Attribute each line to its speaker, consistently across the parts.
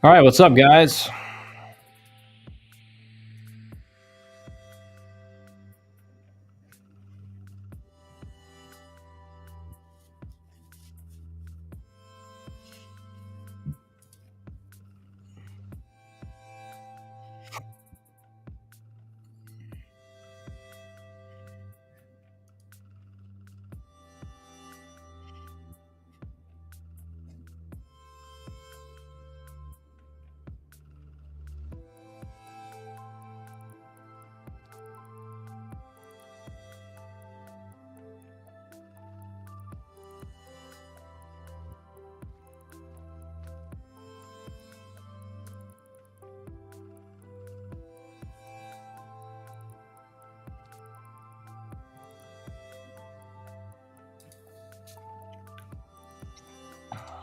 Speaker 1: All right, what's up, guys?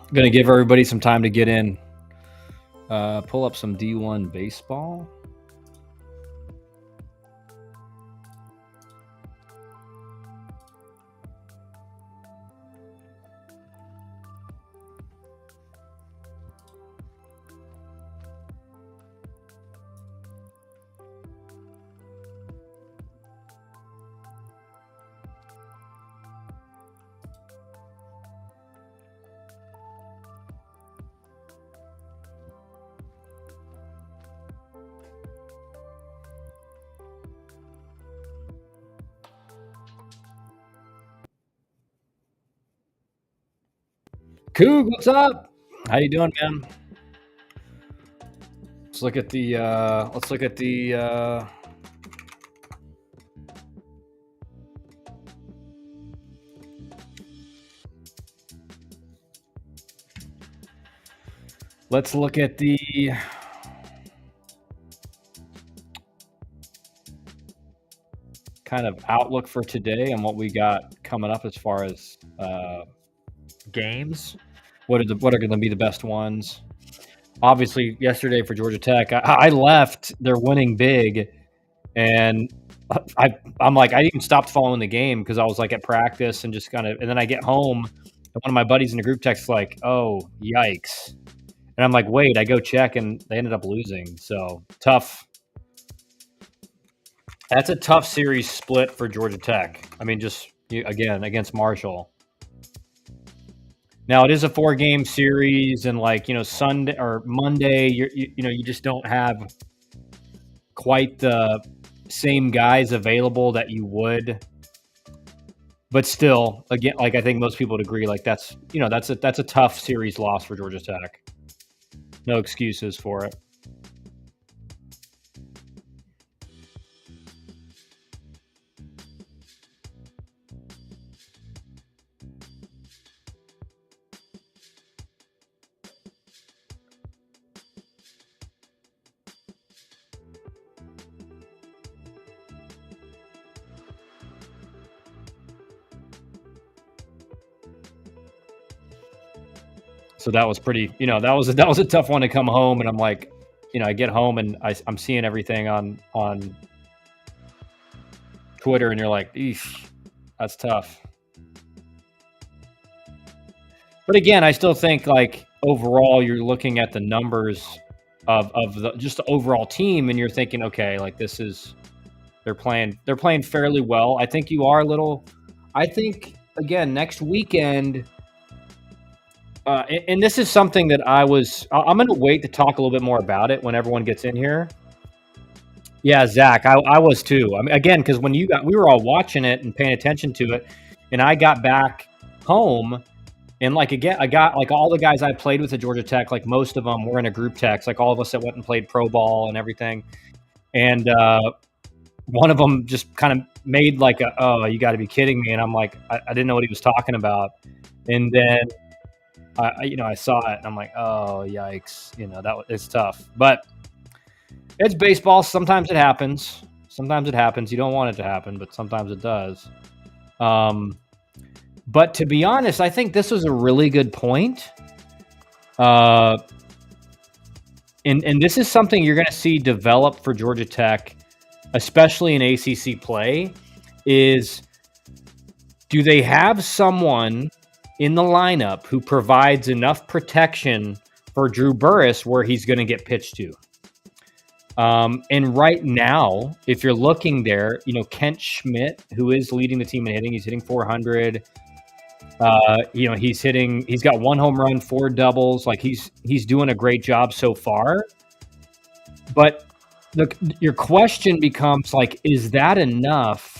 Speaker 1: I'm gonna give everybody some time to get in. Pull up some D1 baseball. Coog, what's up? How you doing, man? Let's look at the. Let's look at the kind of outlook for today and what we got coming up as far as games. What are going to be the best ones? Obviously, yesterday for Georgia Tech, I left. They're winning big, and I'm like, I even stopped following the game because I was like at practice and just kind of. And then I get home, and one of my buddies in the group text like, "Oh, yikes!" And I'm like, "Wait!" I go check, and they ended up losing. So tough. That's a tough series split for Georgia Tech. I mean, just again against Marshall. Now it is a 4-game series, and Sunday or Monday, you just don't have quite the same guys available that you would. But still, again, like I think most people would agree, like that's a tough series loss for Georgia Tech. No excuses for it. So that was pretty, that was a tough one to come home, and I'm like, I get home and I'm seeing everything on Twitter, and you're like, eesh, that's tough. But again, I still think like overall, you're looking at the numbers of just the overall team, and you're thinking, okay, like this is they're playing fairly well. I think you are a little. I think again next weekend. And this is something that I'm going to wait to talk a little bit more about it when everyone gets in here. Yeah, Zach, I was too. I mean, again, because when we were all watching it and paying attention to it, and I got back home, and like again, I got like all the guys I played with at Georgia Tech, like most of them were in a group text, like all of us that went and played pro ball and everything. And one of them just kind of made like "Oh, you got to be kidding me!" And I'm like, I didn't know what he was talking about. And then I saw it and I'm like, oh, yikes. It's tough, but it's baseball. Sometimes it happens. You don't want it to happen, but sometimes it does. But to be honest, I think this was a really good point. And this is something you're going to see develop for Georgia Tech, especially in ACC play, is do they have someone in the lineup who provides enough protection for Drew Burress where he's going to get pitched to. And right now, if you're looking there, Kent Schmidt, who is leading the team in hitting, he's hitting 400. He's got 1 home run, 4 doubles. Like he's doing a great job so far. But your question becomes like, is that enough?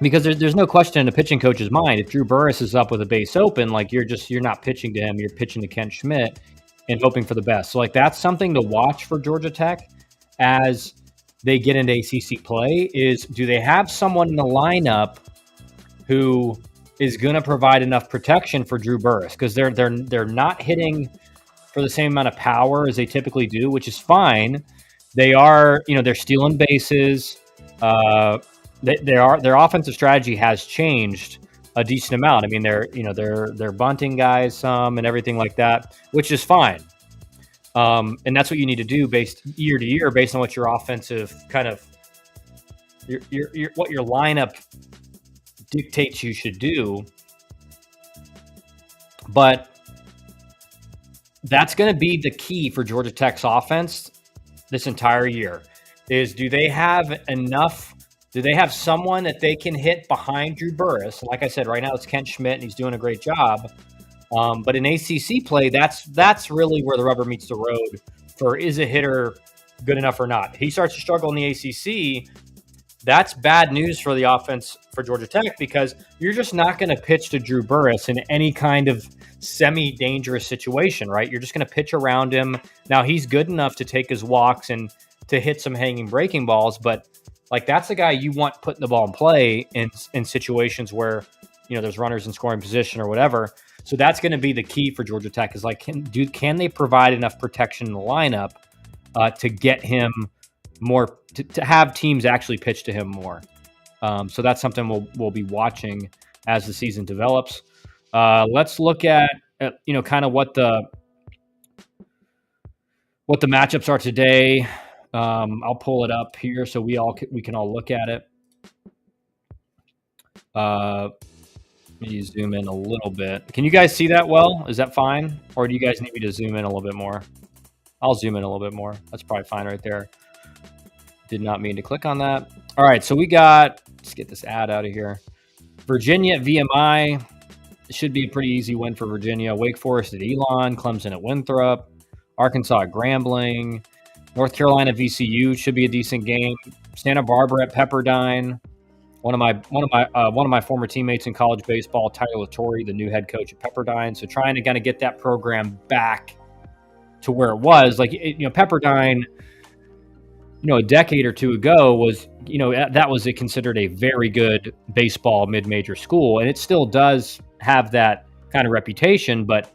Speaker 1: Because there's no question in a pitching coach's mind. If Drew Burress is up with a base open, like you're not pitching to him, you're pitching to Kent Schmidt and hoping for the best. So like that's something to watch for Georgia Tech as they get into ACC play. Is do they have someone in the lineup who is going to provide enough protection for Drew Burress? Because they're not hitting for the same amount of power as they typically do, which is fine. They are, they're stealing bases. Their offensive strategy has changed a decent amount. I mean, they're bunting guys some and everything like that, which is fine. And that's what you need to do based year to year, based on what your offensive kind of what your lineup dictates you should do. But that's going to be the key for Georgia Tech's offense this entire year. Is do they have enough? Do they have someone that they can hit behind Drew Burress? Like I said, right now it's Kent Schmidt, and he's doing a great job. But in ACC play, that's really where the rubber meets the road for is a hitter good enough or not. He starts to struggle in the ACC. That's bad news for the offense for Georgia Tech because you're just not going to pitch to Drew Burress in any kind of semi-dangerous situation, right? You're just going to pitch around him. Now, he's good enough to take his walks and to hit some hanging breaking balls, but like that's the guy you want putting the ball in play in situations where there's runners in scoring position or whatever. So that's going to be the key for Georgia Tech is like can they provide enough protection in the lineup to get him more to have teams actually pitch to him more. So that's something we'll be watching as the season develops. Let's look at kind of what the matchups are today. I'll pull it up here so we can all look at it. Let me zoom in a little bit. Can you guys see that well? Is that fine? Or do you guys need me to zoom in a little bit more? I'll zoom in a little bit more. That's probably fine right there. Did not mean to click on that. All right, so let's get this ad out of here. Virginia at VMI. It should be a pretty easy win for Virginia. Wake Forest at Elon. Clemson at Winthrop. Arkansas at Grambling. North Carolina VCU should be a decent game. Santa Barbara at Pepperdine. One of my former teammates in college baseball, Tyler Latore, the new head coach at Pepperdine. So trying to kind of get that program back to where it was. Like Pepperdine, a decade or two ago was that was considered a very good baseball mid-major school, and it still does have that kind of reputation, but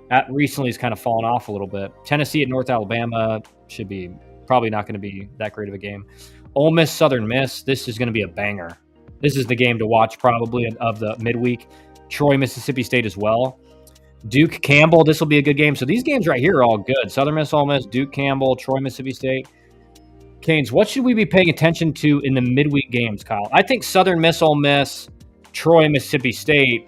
Speaker 1: that recently has kind of fallen off a little bit. Tennessee at North Alabama should be probably not going to be that great of a game. Ole Miss, Southern Miss, this is going to be a banger. This is the game to watch probably of the midweek. Troy, Mississippi State as well. Duke, Campbell, this will be a good game. So these games right here are all good. Southern Miss, Ole Miss, Duke, Campbell, Troy, Mississippi State. Canes, what should we be paying attention to in the midweek games, Kyle? I think Southern Miss, Ole Miss, Troy, Mississippi State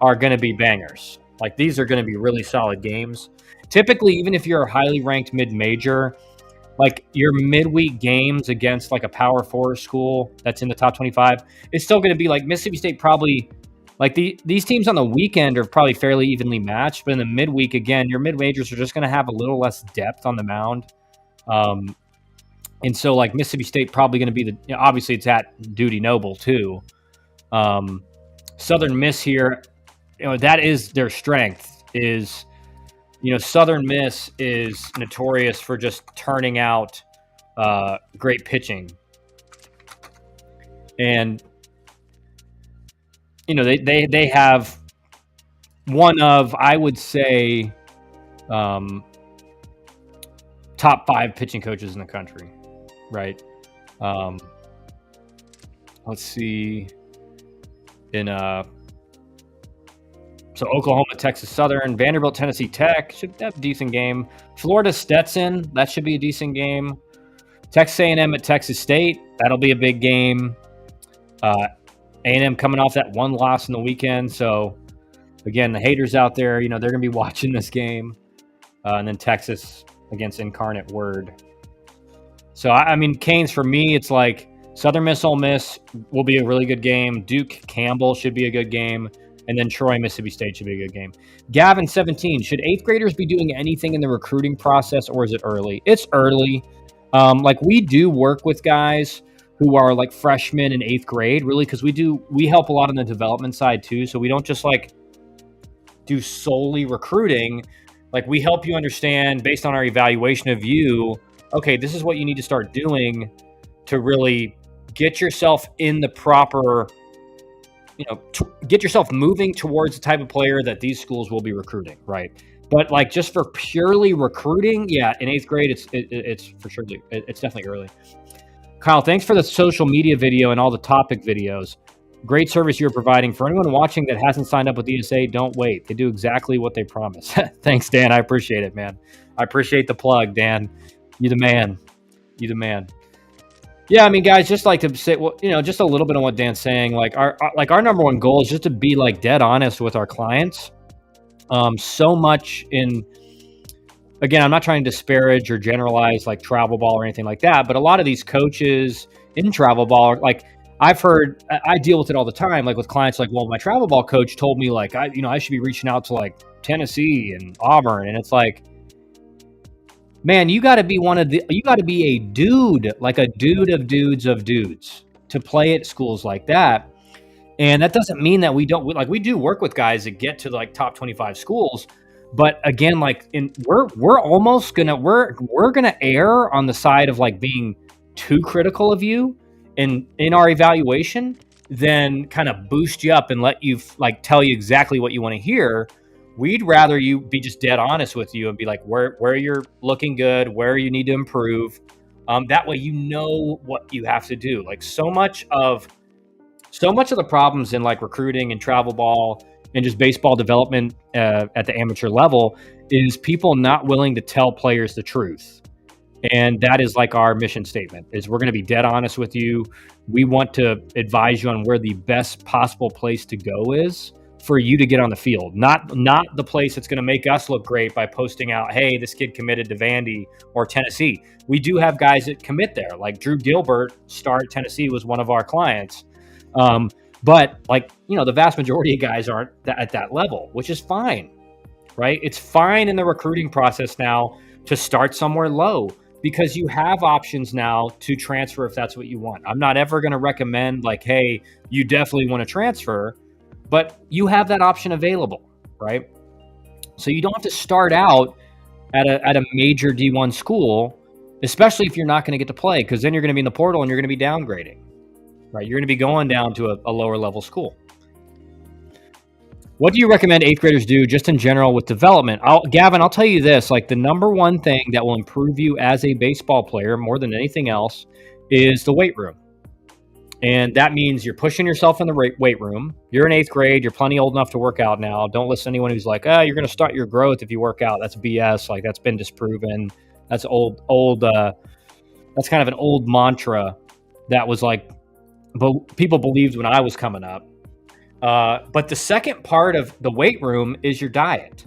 Speaker 1: are going to be bangers. Like these are going to be really solid games. Typically, even if you're a highly ranked mid-major, like your midweek games against like a Power 4 school that's in the top 25, it's still going to be like Mississippi State probably like these teams on the weekend are probably fairly evenly matched, but in the midweek, again, your mid-majors are just going to have a little less depth on the mound. And so like Mississippi State probably going to be obviously it's at Duty Noble too. Southern Miss here, that is their strength is, Southern Miss is notorious for just turning out great pitching. And, they have one of, I would say, top 5 pitching coaches in the country, right? Let's see. So Oklahoma, Texas Southern, Vanderbilt, Tennessee Tech should have a decent game. Florida Stetson, that should be a decent game. Texas A&M at Texas State, that'll be a big game. A&M coming off that one loss in the weekend, so Again, the haters out there, they're going to be watching this game. And then Texas against Incarnate Word. So, I mean, Canes, for me, it's like Southern Miss, Ole Miss will be a really good game. Duke, Campbell should be a good game. And then Troy, Mississippi State should be a good game. Gavin, 17, should 8th graders be doing anything in the recruiting process, or is it early? It's early. Like, we do work with guys who are like freshmen in 8th grade, really, because we help a lot on the development side too. So we don't just like do solely recruiting. Like, we help you understand based on our evaluation of you, okay, this is what you need to start doing to really get yourself in the proper, get yourself moving towards the type of player that these schools will be recruiting, right? But like, just for purely recruiting, yeah, in 8th grade, it's for sure, it's definitely early. Kyle, thanks for the social media video and all the topic videos. Great service you're providing. For anyone watching that hasn't signed up with ESA, don't wait. They do exactly what they promise. Thanks, Dan. I appreciate it, man. I appreciate the plug, Dan. You the man. You the man. Yeah, I mean, guys, just like to say, well, just a little bit on what Dan's saying. Like our number one goal is just to be like dead honest with our clients. So much again, I'm not trying to disparage or generalize like travel ball or anything like that, but a lot of these coaches in travel ball, like I've heard, I deal with it all the time, like with clients like, well, my travel ball coach told me like, I should be reaching out to like Tennessee and Auburn. And it's like, man, you got to be a dude, like a dude of dudes of dudes to play at schools like that. And that doesn't mean that we do work with guys that get to like top 25 schools. But again, like we're gonna err on the side of like being too critical of you in our evaluation, then kind of boost you up and let you like tell you exactly what you want to hear. We'd rather you be just dead honest with you and be like where you're looking good, where you need to improve. That way, what you have to do. Like so much of the problems in like recruiting and travel ball and just baseball development at the amateur level is people not willing to tell players the truth. And that is like our mission statement is we're going to be dead honest with you. We want to advise you on where the best possible place to go is for you to get on the field, not the place that's going to make us look great by posting out, hey, this kid committed to Vandy or Tennessee. We do have guys that commit there. Like Drew Gilbert, star at Tennessee, was one of our clients. But like, the vast majority of guys aren't at that level, which is fine, right? It's fine in the recruiting process now to start somewhere low because you have options now to transfer if that's what you want. I'm not ever going to recommend like, hey, you definitely want to transfer, but you have that option available, right? So you don't have to start out at a major D1 school, especially if you're not going to get to play, because then you're going to be in the portal and you're going to be downgrading. Right, you're going to be going down to a lower level school. What do you recommend 8th graders do just in general with development? Gavin, I'll tell you this, like the number one thing that will improve you as a baseball player more than anything else is the weight room. And that means you're pushing yourself in the weight room. You're in 8th grade. You're plenty old enough to work out now. Don't listen to anyone who's like, you're going to start your growth if you work out. That's BS. Like that's been disproven. That's old. That's kind of an old mantra that was like, but people believed when I was coming up. But the second part of the weight room is your diet.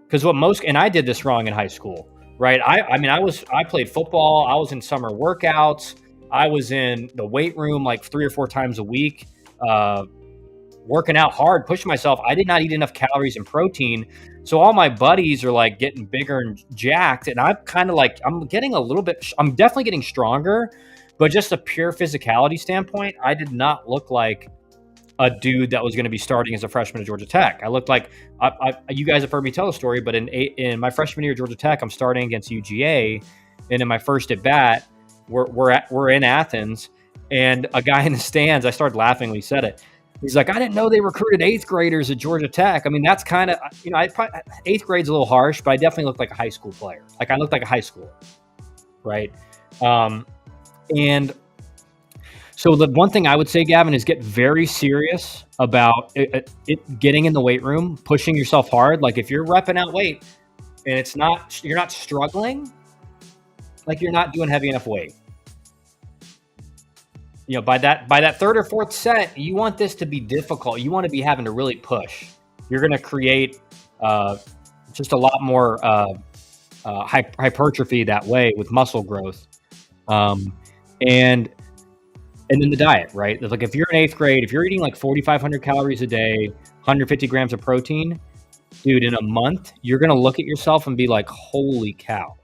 Speaker 1: Because and I did this wrong in high school, right? I played football. I was in summer workouts. I was in the weight room like 3 or 4 times a week, working out hard, pushing myself. I did not eat enough calories and protein. So all my buddies are like getting bigger and jacked. And I'm kind of like, I'm definitely getting stronger. But just a pure physicality standpoint, I did not look like a dude that was going to be starting as a freshman at Georgia Tech. I looked like, you guys have heard me tell the story, but in my freshman year at Georgia Tech, I'm starting against UGA. And in my first at bat, we're in Athens. And a guy in the stands, I started laughing when he said it. He's like, I didn't know they recruited 8th graders at Georgia Tech. I mean, that's kind of, 8th grade's a little harsh, but I definitely looked like a high school player. Like I looked like a high schooler, right? And so the one thing I would say, Gavin, is get very serious about it getting in the weight room, pushing yourself hard. Like if you're repping out weight and you're not struggling, like you're not doing heavy enough weight. By that third or fourth set, you want this to be difficult. You want to be having to really push. you're going to create just a lot more hypertrophy that way with muscle growth. And then the diet, right? Like if you're in 8th grade, if you're eating like 4,500 calories a day, 150 grams of protein, dude, in a month, you're going to look at yourself and be like, holy cow.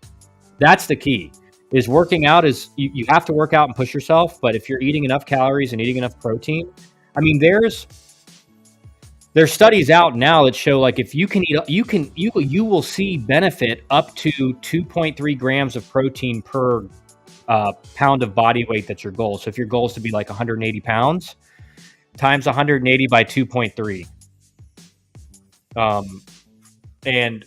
Speaker 1: That's the key. Is working out is you have to work out and push yourself. But if you're eating enough calories and eating enough protein, I mean, there's studies out now that show like if you can eat, you will see benefit up to 2.3 grams of protein per pound of body weight. That's your goal. So if your goal is to be like 180 pounds, times 180 by 2.3, and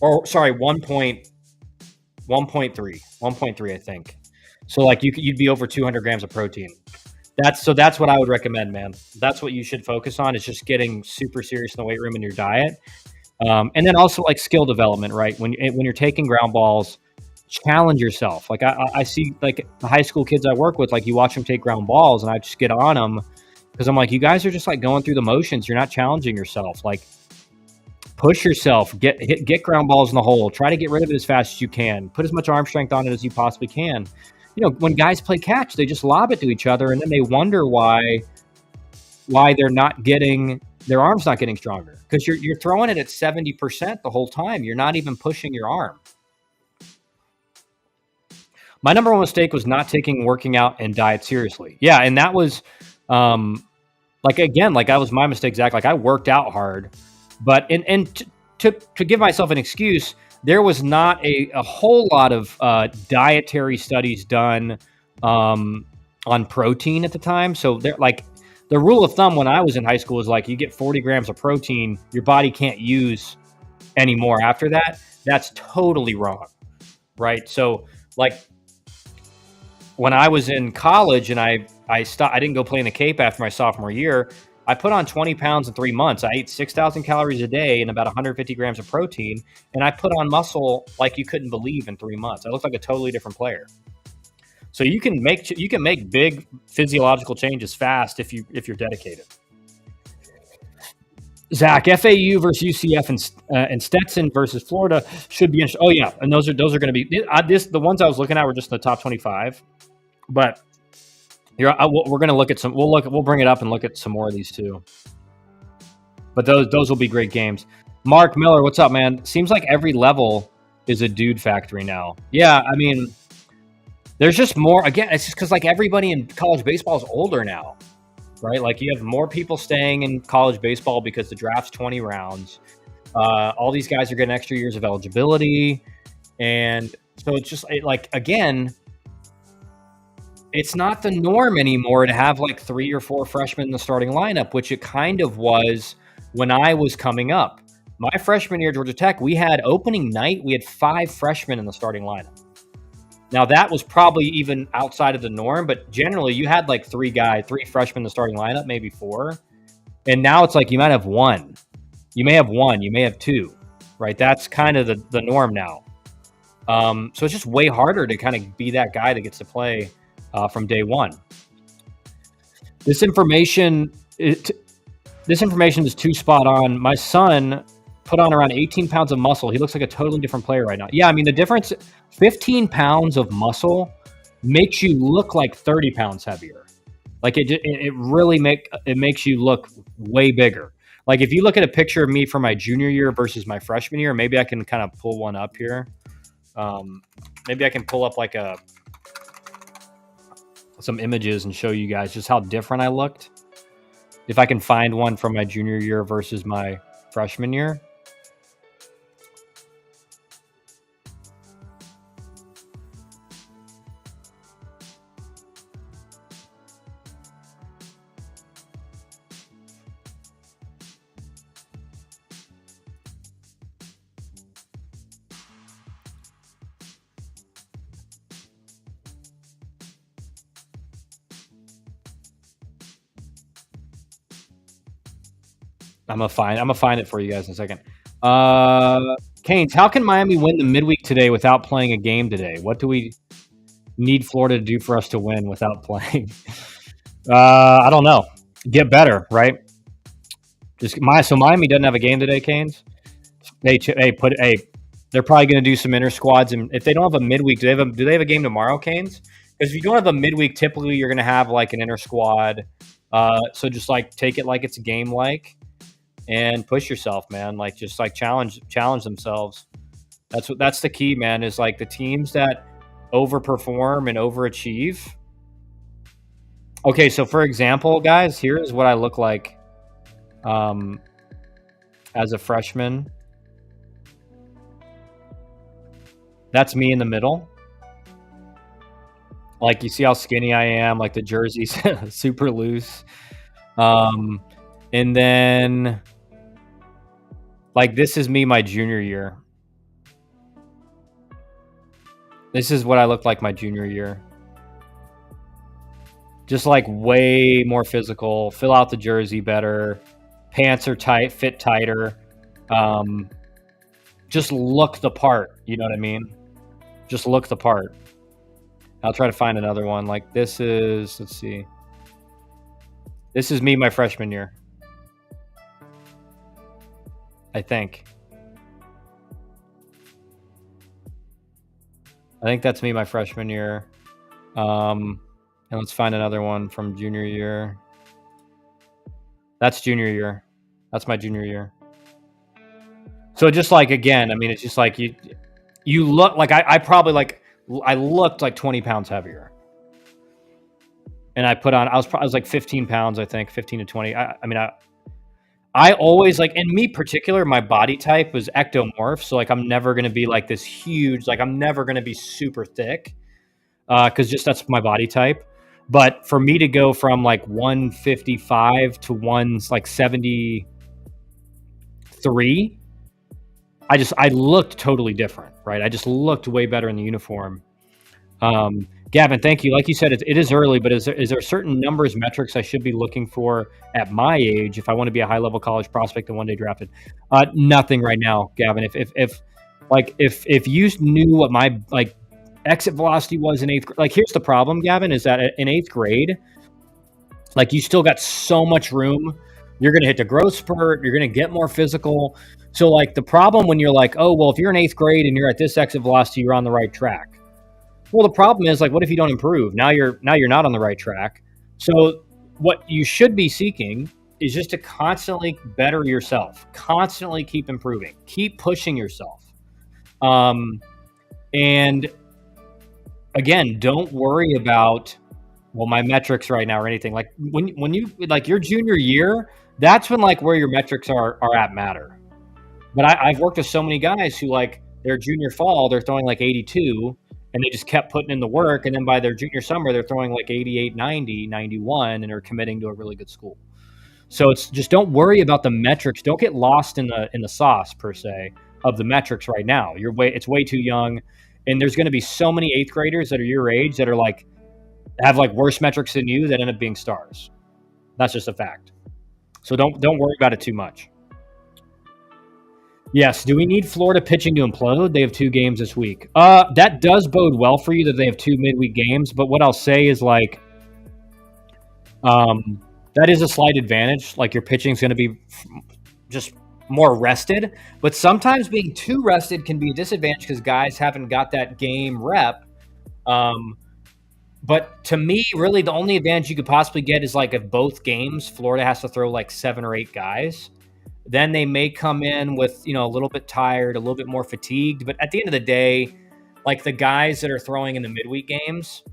Speaker 1: or sorry, 1.3, I think. So like you'd be over 200 grams of protein. That's what I would recommend, man. That's what you should focus on, is just getting super serious in the weight room and your diet. And then also like skill development, right? When you're taking ground balls, challenge yourself. Like I see like the high school kids I work with, like you watch them take ground balls and I just get on them because I'm like, you guys are just like going through the motions. You're not challenging yourself. Like push yourself, get ground balls in the hole, try to get rid of it as fast as you can, put as much arm strength on it as you possibly can. You know, when guys play catch, they just lob it to each other and then they wonder why they're not getting, their arm's not getting stronger, because you're throwing it at 70% the whole time. You're not even pushing your arm. My number one mistake was not taking working out and diet seriously. Yeah, and that was that was my mistake, Zach. Like I worked out hard, but to give myself an excuse, there was not a whole lot of dietary studies done on protein at the time. So they're like, the rule of thumb when I was in high school was like, you get 40 grams of protein, your body can't use anymore after that. That's totally wrong, right? So like when I was in college and I didn't go play in the Cape after my sophomore year, I put on 20 pounds in 3 months. I ate 6,000 calories a day and about 150 grams of protein, and I put on muscle like you couldn't believe in 3 months. I looked like a totally different player. So you can make big physiological changes fast if you're dedicated. Zach, FAU versus UCF and Stetson versus Florida should be interesting. Oh yeah, and those are going to be the ones I was looking at were just in the top 25, but we're going to look at some. We'll bring it up and look at some more of these too. But those will be great games. Mark Miller, what's up, man? Seems like every level is a dude factory now. Yeah, I mean, there's just more. Again, it's just because like everybody in college baseball is older now, right? Like you have more people staying in college baseball because the draft's 20 rounds. All these guys are getting extra years of eligibility, and so it's just again, it's not the norm anymore to have like 3 or 4 freshmen in the starting lineup, which it kind of was when I was coming up. My freshman year at Georgia Tech, we had opening night, we had 5 freshmen in the starting lineup. Now that was probably even outside of the norm, but generally you had like 3 freshmen in the starting lineup, maybe 4. And now it's like you might have 1. You may have 1, you may have 2, right? That's kind of the norm now. So it's just way harder to kind of be that guy that gets to play from day one. This information is too spot on. My son put on around 18 pounds of muscle. He looks like a totally different player right now. Yeah, I mean, the difference, 15 pounds of muscle makes you look like 30 pounds heavier. Like it really makes you look way bigger. Like if you look at a picture of me from my junior year versus my freshman year, maybe I can kind of pull one up here. Maybe I can pull up like some images and show you guys just how different I looked. If I can find one from my junior year versus my freshman year. I'm gonna find it for you guys in a second. Canes, how can Miami win the midweek today without playing a game today? What do we need Florida to do for us to win without playing? I don't know. Get better, right? So Miami doesn't have a game today, Canes. They're probably going to do some inter squads, and if they don't have a midweek, do they have a game tomorrow, Canes? Because if you don't have a midweek, typically you're going to have like an inter squad. So just like take it like it's a game, and push yourself, man. Like just like challenge themselves. That's the key, man. Is like the teams that overperform and overachieve. Okay, so for example, guys, here's what I look like as a freshman. That's me in the middle. Like, you see how skinny I am, like the jersey's super loose. And then, like, this is me my junior year. This is what I looked like my junior year. Just like way more physical, fill out the jersey better, pants are tight, fit tighter. Just look the part, you know what I mean? Just look the part. I'll try to find another one. Like this is, let's see. This is me my freshman year. I think that's me my freshman year. And let's find another one from junior year. That's junior year. That's my junior year. So just like, again, I mean, it's just like you look like I probably like, I looked like 20 pounds heavier. And I was like 15 pounds, I think, 15 to 20. I always like, in me particular, my body type was ectomorph. So like, I'm never going to be like this huge, like I'm never going to be super thick. Cause just that's my body type. But for me to go from like 155 to 173, I looked totally different, right? I just looked way better in the uniform. Gavin, thank you. Like you said, it is early, but is there certain numbers, metrics I should be looking for at my age if I want to be a high-level college prospect and one day drafted? Nothing right now, Gavin. If you knew what my like exit velocity was in eighth grade, like here's the problem, Gavin, is that in eighth grade, like you still got so much room. You're going to hit the growth spurt. You're going to get more physical. So like the problem when you're like, oh, well, if you're in eighth grade and you're at this exit velocity, you're on the right track. Well, the problem is like, what if you don't improve? Now you're not on the right track. So what you should be seeking is just to constantly better yourself, constantly keep improving, keep pushing yourself. And again, don't worry about, well, my metrics right now or anything. Like when you like your junior year, that's when like where your metrics are at matter. But I've worked with so many guys who like their junior fall, they're throwing like 82 and they just kept putting in the work. And then by their junior summer, they're throwing like 88, 90, 91 and are committing to a really good school. So it's just, don't worry about the metrics. Don't get lost in the sauce per se of the metrics right now. It's way too young. And there's going to be so many eighth graders that are your age that are like, have like worse metrics than you that end up being stars. That's just a fact. So don't worry about it too much. Yes. Do we need Florida pitching to implode? They have 2 games this week. That does bode well for you that they have 2 midweek games. But what I'll say is like, that is a slight advantage. Like your pitching is going to be just more rested. But sometimes being too rested can be a disadvantage because guys haven't got that game rep. But to me, really, the only advantage you could possibly get is like if both games, Florida has to throw like 7 or 8 guys. Then they may come in with, a little bit tired, a little bit more fatigued. But at the end of the day, like the guys that are throwing in the midweek games,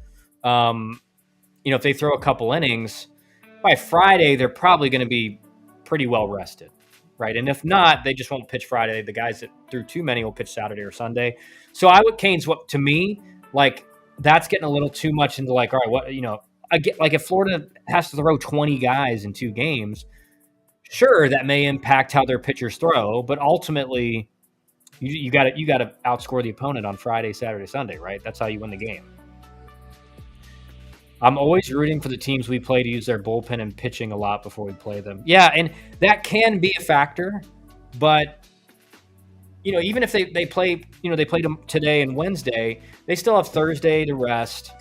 Speaker 1: if they throw a couple innings, by Friday, they're probably going to be pretty well rested, right? And if not, they just won't pitch Friday. The guys that threw too many will pitch Saturday or Sunday. So Canes, what to me, like that's getting a little too much into like, all right, what, I get like if Florida has to throw 20 guys in 2 games, sure, that may impact how their pitchers throw, but ultimately you got to outscore the opponent on Friday, Saturday, Sunday, right? That's how you win the game. I'm always rooting for the teams we play to use their bullpen and pitching a lot before we play them. Yeah, and that can be a factor, but even if they play, they played them today and Wednesday, they still have Thursday to rest.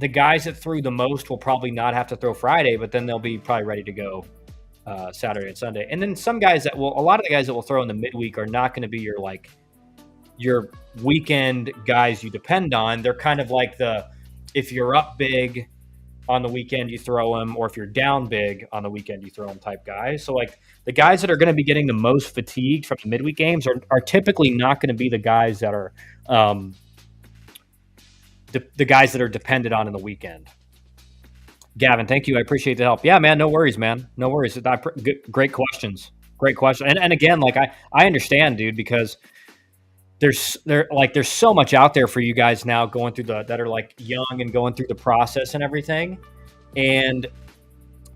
Speaker 1: the guys that threw the most will probably not have to throw Friday, but then they'll be probably ready to go Saturday and Sunday. And then some guys a lot of the guys that will throw in the midweek are not going to be your weekend guys you depend on. They're kind of like if you're up big on the weekend, you throw them, or if you're down big on the weekend, you throw them type guys. So like the guys that are going to be getting the most fatigued from the midweek games are typically not going to be the guys that are the guys that are dependent on in the weekend. Gavin, thank you. I appreciate the help. Yeah, man, no worries, man. No worries. Great questions. Great question. And again, like I understand, dude, because there's so much out there for you guys now going through that are like young and going through the process and everything. And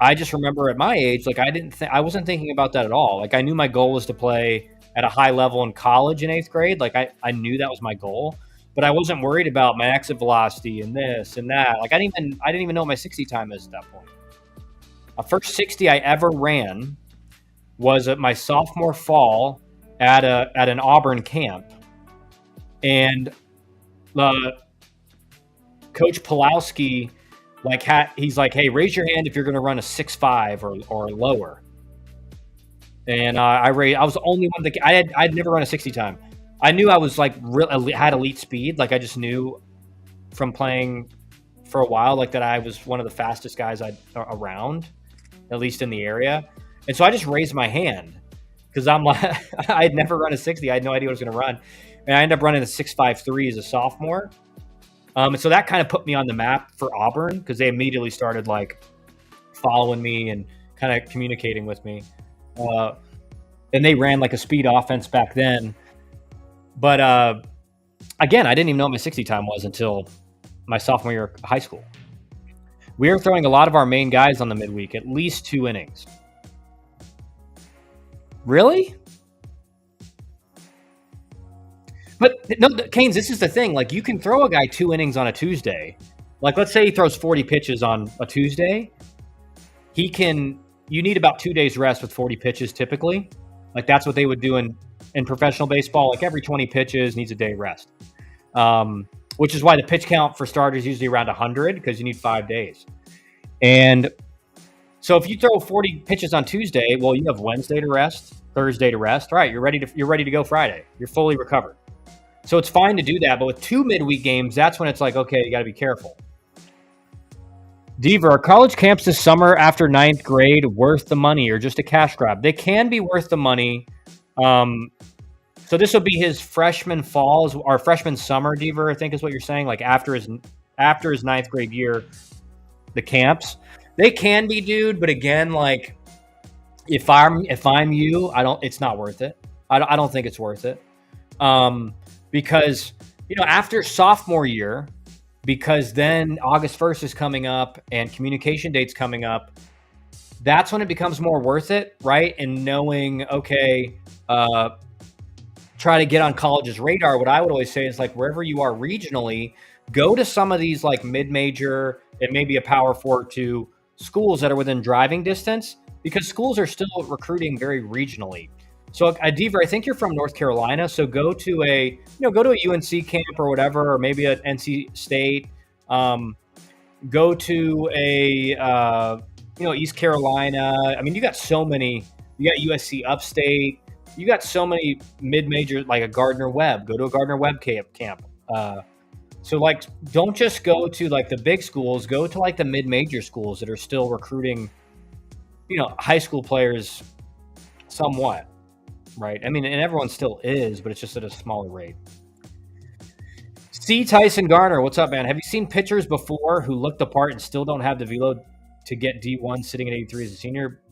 Speaker 1: I just remember at my age, like I wasn't thinking about that at all. Like I knew my goal was to play at a high level in college in 8th grade. Like I knew that was my goal, but I wasn't worried about my exit velocity and this and that. Like I didn't even know what my 60 time is at that point. The first 60 I ever ran was at my sophomore fall at an Auburn camp. And Coach Pulowski, he's like, hey, raise your hand if you're going to run a 6.5 or lower. And I was the only one that I'd never run a 60 time. I knew I was had elite speed. Like I just knew from playing for a while, like that I was one of the fastest guys around, at least in the area. And so I just raised my hand because I'm like, I had never run a 60. I had no idea what I was going to run. And I ended up running a 6.53 as a sophomore. And so that kind of put me on the map for Auburn because they immediately started like following me and kind of communicating with me. And they ran like a speed offense back then. But again, I didn't even know what my 60 time was until my sophomore year of high school. We were throwing a lot of our main guys on the midweek, at least 2 innings. Really? But no, Canes, this is the thing. Like you can throw a guy 2 innings on a Tuesday. Like let's say he throws 40 pitches on a Tuesday. You need about 2 days rest with 40 pitches typically. Like that's what they would do in professional baseball. Like every 20 pitches needs a day rest. Which is why the pitch count for starters is usually around 100 because you need 5 days. And so if you throw 40 pitches on Tuesday, well, you have Wednesday to rest, Thursday to rest. All right, you're ready to go Friday. You're fully recovered. So it's fine to do that, but with 2 midweek games, that's when it's like, okay, you got to be careful. Deaver, are college camps this summer after 9th grade worth the money or just a cash grab? They can be worth the money. So this will be his freshman fall or freshman summer, Deaver, I think is what you're saying. Like after his 9th grade year, the camps, they can be, dude. But again, like if I'm you, it's not worth it. I don't think it's worth it. Because, after sophomore year, because then August 1st is coming up and communication date's coming up, that's when it becomes more worth it, right? And knowing, okay, try to get on college's radar. What I would always say is like wherever you are regionally, go to some of these like mid-major and maybe a Power 4-2 schools that are within driving distance because schools are still recruiting very regionally. So, Deaver, I think you're from North Carolina. So go to a UNC camp or whatever, or maybe at NC State. Go to a East Carolina. I mean, you got so many. You got USC Upstate. You got so many mid-major, like a Gardner Webb. Go to a Gardner Webb camp. So like, don't just go to like the big schools. Go to like the mid-major schools that are still recruiting, high school players, somewhat. Right. I mean, and everyone still is, but it's just at a smaller rate. C. Tyson Garner, what's up, man? Have you seen pitchers before who looked the part and still don't have the velo to get D1 sitting at 83 as a senior,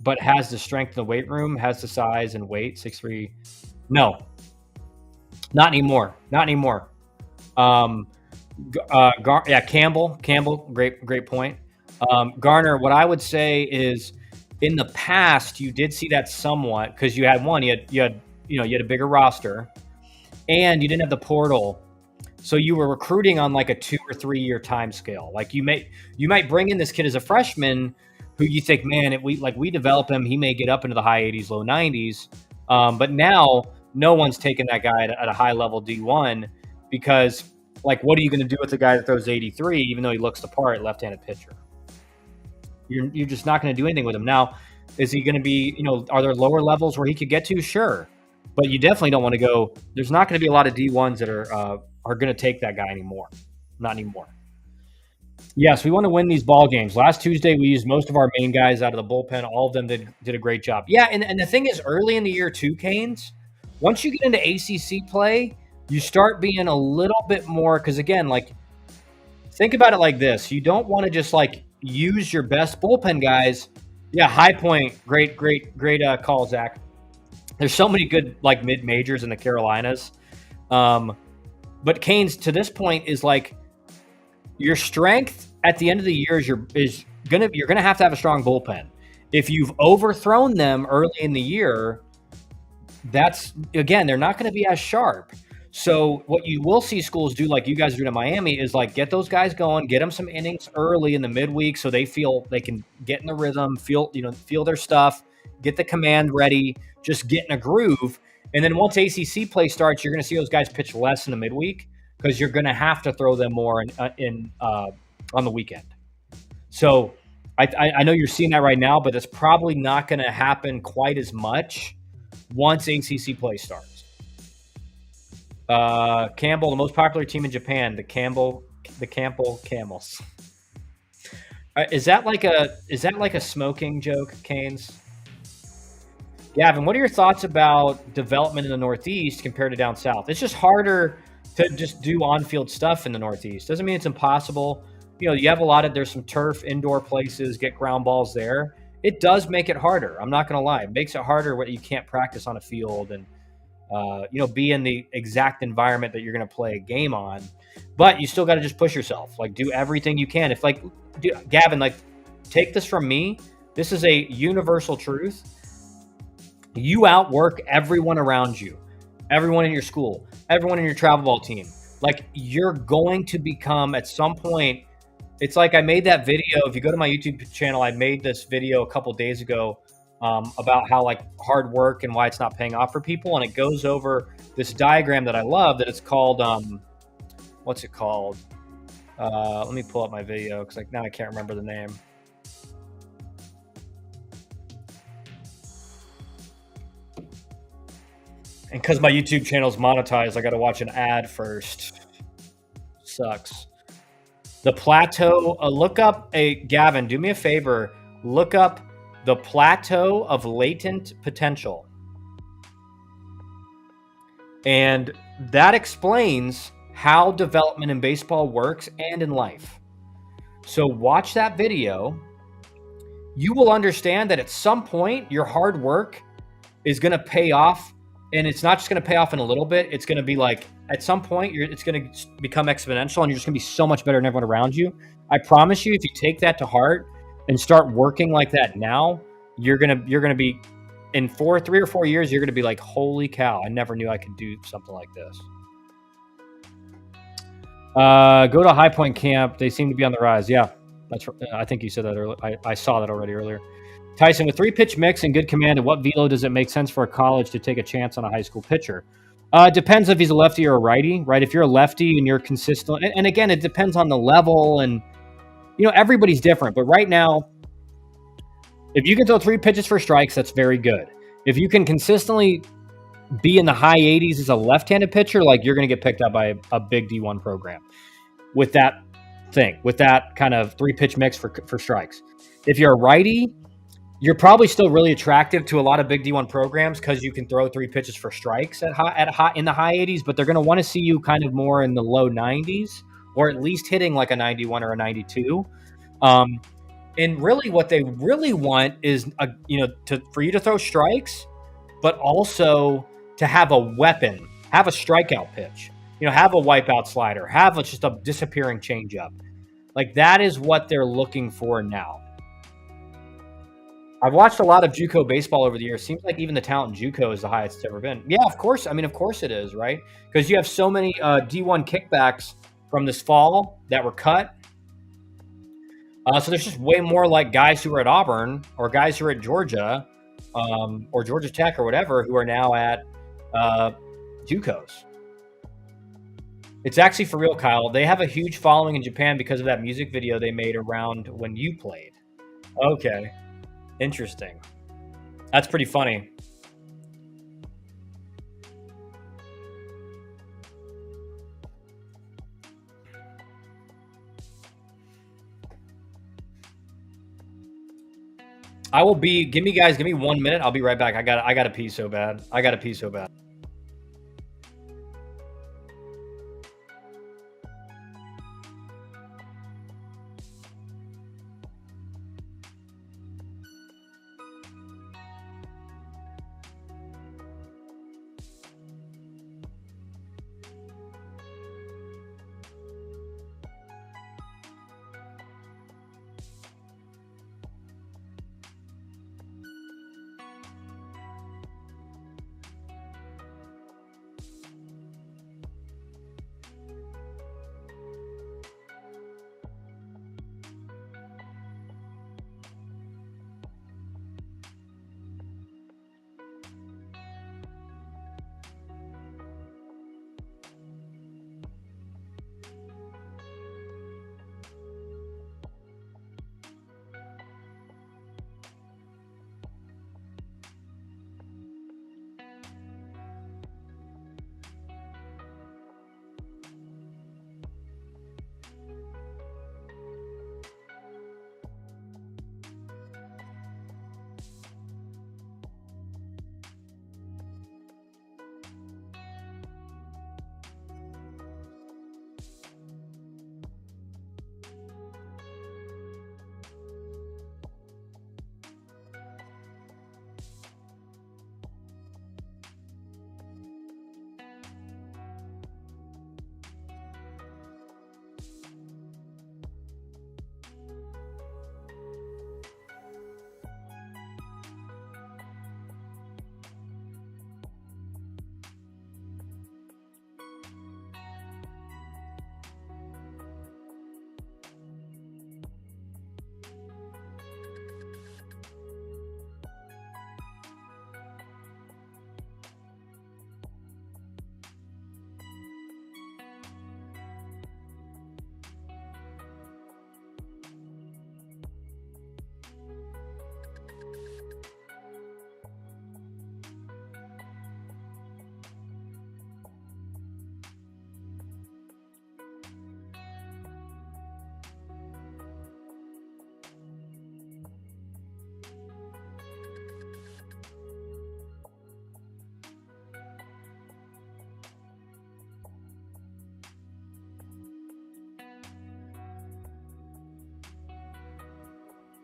Speaker 1: but has the strength in the weight room, has the size and weight, 6'3"? No, not anymore. Campbell, great point. Garner, what I would say is, in the past, you did see that somewhat because you had a bigger roster, and you didn't have the portal, so you were recruiting on like a 2 or 3 year time scale. Like you might bring in this kid as a freshman who you think, man, if we develop him, he may get up into the high 80s, low 90s. But now no one's taking that guy at a high level D1 because Like, what are you going to do with the guy that throws 83, even though he looks the part, left-handed pitcher? You're just not going to do anything with him. Now, is he going to be, are there lower levels where he could get to? Sure. But you definitely don't want to go. There's not going to be a lot of D1s that are going to take that guy anymore. Not anymore. Yes, we want to win these ball games. Last Tuesday, we used most of our main guys out of the bullpen. All of them did a great job. Yeah, and the thing is, early in the year too, Canes, once you get into ACC play, you start being a little bit more, because again, like, think about it like this. You don't want to just like use your best bullpen guys. Yeah, High Point, great call, Zach. There's so many good like mid majors in the Carolinas, but Canes to this point is like your strength at the end of the year you're gonna have to have a strong bullpen. If you've overthrown them early in the year, that's again they're not going to be as sharp. So what you will see schools do, like you guys are doing in Miami, is like get those guys going, get them some innings early in the midweek, so they feel they can get in the rhythm, feel their stuff, get the command ready, just get in a groove. And then once ACC play starts, you're going to see those guys pitch less in the midweek because you're going to have to throw them more in on the weekend. So I know you're seeing that right now, but it's probably not going to happen quite as much once ACC play starts. Campbell, the most popular team in Japan, the Campbell Camels. Is that like a smoking joke, Canes? Gavin, what are your thoughts about development in the Northeast compared to down south? It's just harder to just do on-field stuff in the Northeast. Doesn't mean it's impossible. You have there's some turf indoor places, get ground balls there. It does make it harder. I'm not going to lie. It makes it harder when you can't practice on a field and be in the exact environment that you're going to play a game on, but you still got to just push yourself, like do everything you can. If Gavin, like take this from me, this is a universal truth. You outwork everyone around you, everyone in your school, everyone in your travel ball team. Like you're going to become at some point. It's like I made that video. If you go to my YouTube channel, I made this video a couple days ago about how like hard work and why it's not paying off for people. And it goes over this diagram that I love that it's called, what's it called? Let me pull up my video because now I can't remember the name. And because my YouTube channel is monetized, I got to watch an ad first. Sucks. The plateau, look up Gavin, do me a favor, look up the plateau of latent potential. And that explains how development in baseball works and in life. So watch that video. You will understand that at some point, your hard work is going to pay off. And it's not just going to pay off in a little bit. It's going to be like, at some point, it's going to become exponential and you're just going to be so much better than everyone around you. I promise you, if you take that to heart and start working like that now, you're going to be in 3 or 4 years, you're going to be like, holy cow, I never knew I could do something like this. Go to High Point Camp. They seem to be on the rise. Yeah, I think you said that earlier. I saw that already earlier. Tyson, with 3-pitch mix and good command, at what velo does it make sense for a college to take a chance on a high school pitcher? It depends if he's a lefty or a righty, right? If you're a lefty and you're consistent, and again, it depends on the level and, everybody's different. But right now, if you can throw 3 pitches for strikes, that's very good. If you can consistently be in the high 80s as a left-handed pitcher, like you're going to get picked up by a big D1 program with that kind of 3-pitch mix for strikes. If you're a righty, you're probably still really attractive to a lot of big D1 programs because you can throw 3 pitches for strikes in the high 80s, but they're going to want to see you kind of more in the low 90s or at least hitting like a 91 or a 92. And really what they really want is, for you to throw strikes, but also to have a weapon, have a strikeout pitch, have a wipeout slider, have just a disappearing changeup. Like that is what they're looking for now. I've watched a lot of JUCO baseball over the years. Seems like even the talent in JUCO is the highest it's ever been. Yeah, of course. I mean, of course it is, right? Because you have so many D1 kickbacks from this fall that were cut. So there's just way more like guys who are at Auburn or guys who are at Georgia or Georgia Tech or whatever who are now at JUCOs. It's actually for real, Kyle. They have a huge following in Japan because of that music video they made around when you played. Okay, interesting. That's pretty funny. I will be. Give me 1 minute. I'll be right back. I got to pee so bad. I got to pee so bad.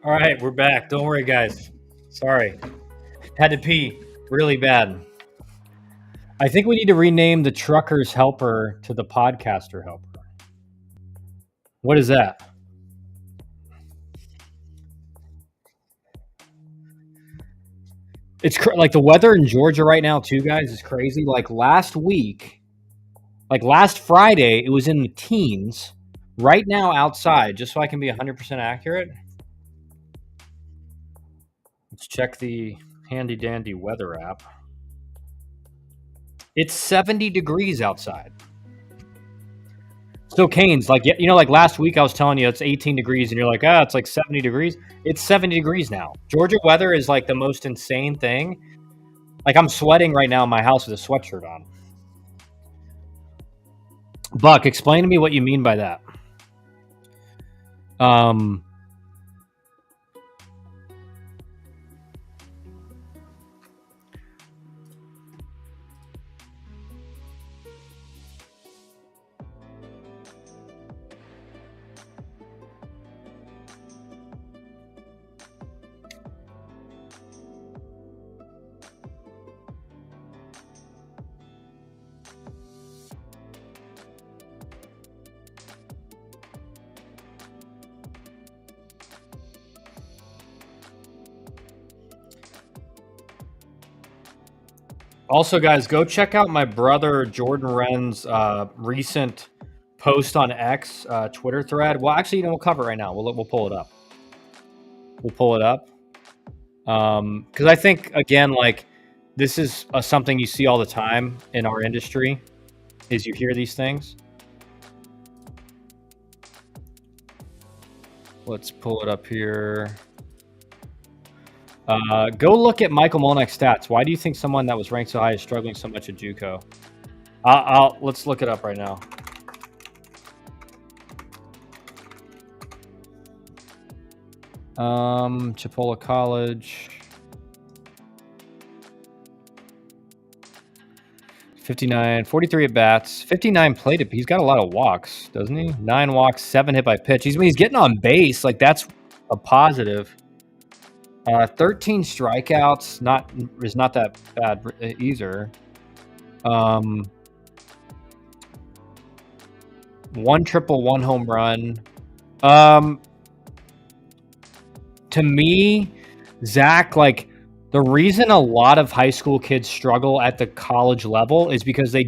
Speaker 1: All right, we're back. Don't worry, guys. Sorry. Had to pee really bad. I think we need to rename the trucker's helper to the podcaster helper. What is that? It's like the weather in Georgia right now, too, guys, is crazy. Like last week, like last Friday, it was in the teens. Right now, outside, just so I can be 100% accurate, let's check the handy dandy weather app. It's 70 degrees outside. So Canes, like like last week I was telling you it's 18 degrees, and you're like, it's like 70 degrees. It's 70 degrees now. Georgia weather is like the most insane thing. Like I'm sweating right now in my house with a sweatshirt on. Buck, explain to me what you mean by that. Also, guys, go check out my brother Jordan Wren's recent post on X Twitter thread. Well, actually, we'll cover it right now. We'll pull it up. We'll pull it up because I think again, like this is something you see all the time in our industry. Is you hear these things. Let's pull it up here. Go look at Michael Molnak's stats. Why do you think someone that was ranked so high is struggling so much at JUCO? Let's look it up right now. Chipola College. 59, 43 at bats, 59 plate. He's got a lot of walks, doesn't he? 9 walks, 7 hit by pitch. He's getting on base. Like, that's a positive. 13 strikeouts is not that bad either. 1 triple, 1 home run. To me, Zach, like, the reason a lot of high school kids struggle at the college level is because they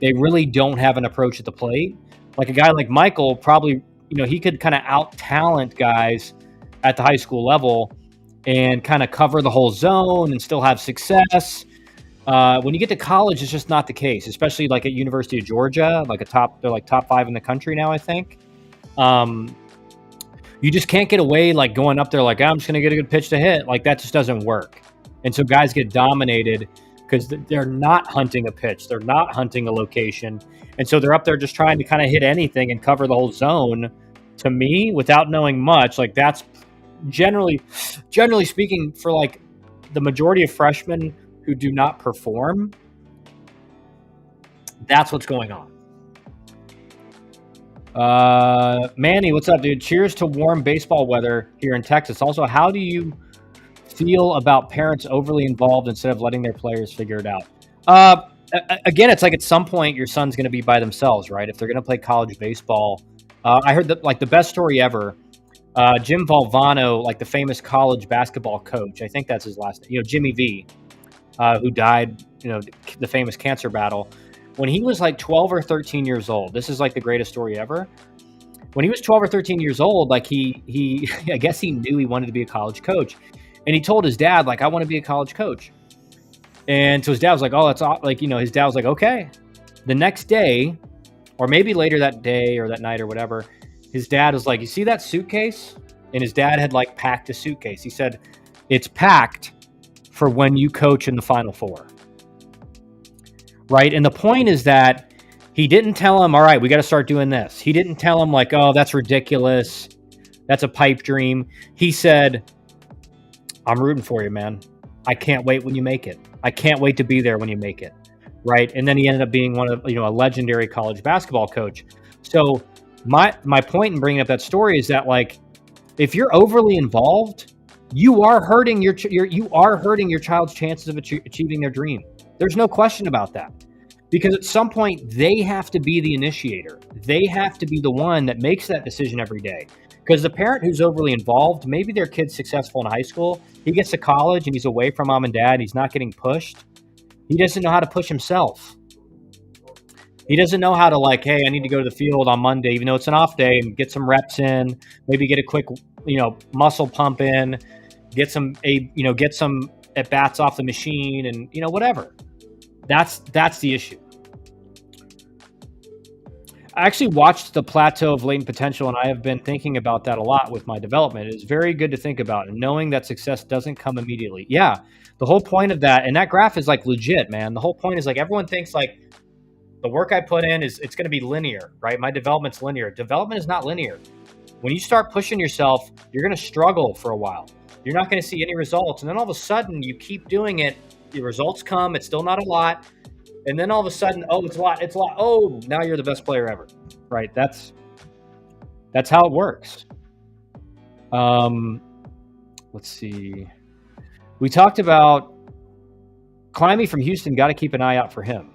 Speaker 1: really don't have an approach at the plate. Like a guy like Michael, probably, he could kind of out-talent guys at the high school level and kind of cover the whole zone and still have success. When you get to college, it's just not the case, especially like at University of Georgia, they're like top 5 in the country now, I think. You just can't get away like going up there like, I'm just going to get a good pitch to hit. Like, that just doesn't work. And so guys get dominated because they're not hunting a pitch. They're not hunting a location. And so they're up there just trying to kind of hit anything and cover the whole zone. To me, without knowing much, like, that's generally speaking, for like the majority of freshmen who do not perform, that's what's going on. Manny, what's up, dude? Cheers to warm baseball weather here in Texas. Also, how do you feel about parents overly involved instead of letting their players figure it out? Again, it's like at some point your son's going to be by themselves, right? If they're going to play college baseball. I heard that, like, the best story ever, Jim Valvano, like the famous college basketball coach, I think that's his last name, Jimmy V, who died, the famous cancer battle. When he was like 12 or 13 years old, this is like the greatest story ever. When he was 12 or 13 years old, like he I guess he knew he wanted to be a college coach. And he told his dad, like, I want to be a college coach. And so his dad was like, oh, that's like, his dad was like, okay. The next day, or maybe later that day or that night or whatever, his dad was like, you see that suitcase? And his dad had like packed a suitcase. He said, it's packed for when you coach in the Final Four. Right. And the point is that he didn't tell him, all right, we got to start doing this. He didn't tell him like, oh, that's ridiculous. That's a pipe dream. He said, I'm rooting for you, man. I can't wait when you make it. I can't wait to be there when you make it. Right. And then he ended up being one of, a legendary college basketball coach. So my point in bringing up that story is that, like, if you're overly involved, you are hurting your child's chances of achieving their dream. There's no question about that, because at some point they have to be the initiator. They have to be the one that makes that decision every day. Because the parent who's overly involved, maybe their kid's successful in high school, he gets to college and he's away from mom and dad, he's not getting pushed. He doesn't know how to push himself. He doesn't know how to, like, hey, I need to go to the field on Monday, even though it's an off day, and get some reps in, maybe get a quick, muscle pump in, get some at bats off the machine, and whatever. That's the issue. I actually watched The Plateau of Latent Potential, and I have been thinking about that a lot with my development. It's very good to think about, and knowing that success doesn't come immediately. Yeah, the whole point of that, and that graph is like legit, man. The whole point is, like, everyone thinks like the work I put in it's going to be linear, right? My development's linear. Development is not linear. When you start pushing yourself, you're going to struggle for a while. You're not going to see any results, and then all of a sudden you keep doing it. The results come. It's still not a lot. And then all of a sudden, oh, it's a lot. Oh, now you're the best player ever, right? That's how it works. Let's see. We talked about Climby from Houston. Got to keep an eye out for him.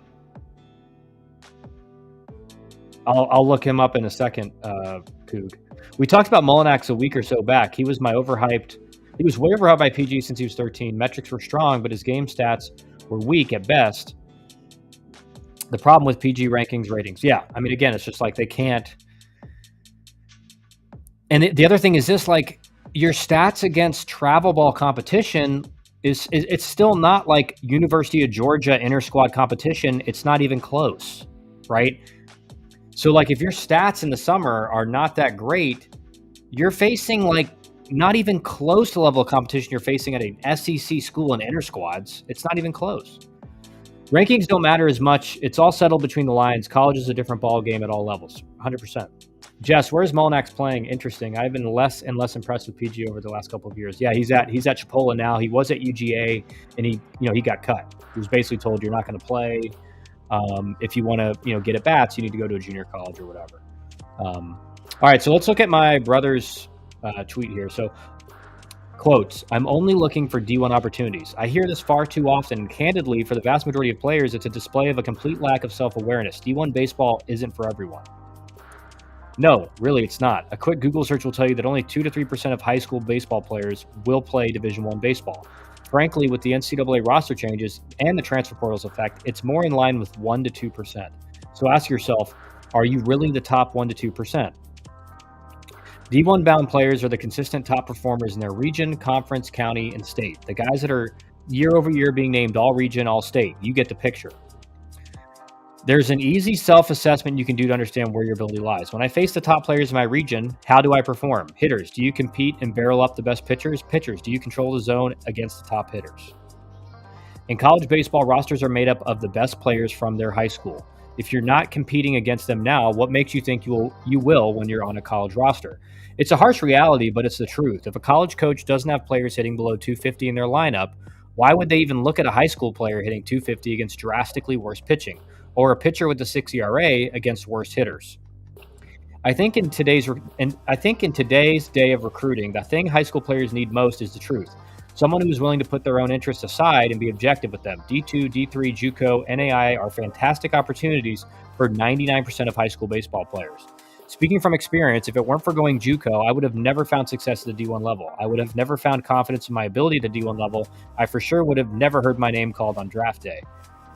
Speaker 1: I'll look him up in a second, Coog. We talked about Molinax a week or so back. He was way overhyped by PG since he was 13. Metrics were strong, but his game stats were weak at best. The problem with PG rankings ratings. Yeah. I mean, again, it's just like they can't. And the other thing is this, like, your stats against travel ball competition it's still not like University of Georgia inter-squad competition. It's not even close, right? So like if your stats in the summer are not that great, you're facing like not even close to the level of competition you're facing at an SEC school in inter squads. It's not even close. Rankings don't matter as much. It's all settled between the lines. College is a different ball game at all levels. 100%. Jess, where's Molinax playing? Interesting. I've been less and less impressed with PG over the last couple of years. Yeah, he's at Chipola now. He was at UGA, and he got cut. He was basically told you're not going to play. If you want to get at bats, you need to go to a junior college or whatever. All right, so let's look at my brother's tweet here. So, quotes, I'm only looking for D1 opportunities. I hear this far too often. Candidly, for the vast majority of players, it's a display of a complete lack of self-awareness. D1 baseball isn't for everyone. No, really, it's not. A quick Google search will tell you that only 2 to 3% of high school baseball players will play Division I baseball. Frankly, with the NCAA roster changes and the transfer portal's effect, it's more in line with 1 to 2%. So ask yourself, are you really the top 1 to 2%? D1 bound players are the consistent top performers in their region, conference, county, and state. The guys that are year over year being named all region, all state. You get the picture. There's an easy self-assessment you can do to understand where your ability lies. When I face the top players in my region, how do I perform? Hitters, do you compete and barrel up the best pitchers? Pitchers, do you control the zone against the top hitters? In college baseball, rosters are made up of the best players from their high school. If you're not competing against them now, what makes you think you will when you're on a college roster? It's a harsh reality, but it's the truth. If a college coach doesn't have players hitting below 250 in their lineup, why would they even look at a high school player hitting 250 against drastically worse pitching, or a pitcher with a 6 ERA against worse hitters? I think in today's day of recruiting, the thing high school players need most is the truth. Someone who is willing to put their own interests aside and be objective with them. D2, D3, JUCO, NAI are fantastic opportunities for 99% of high school baseball players. Speaking from experience, if it weren't for going JUCO, I would have never found success at the D1 level. I would have never found confidence in my ability at the D1 level. I for sure would have never heard my name called on draft day.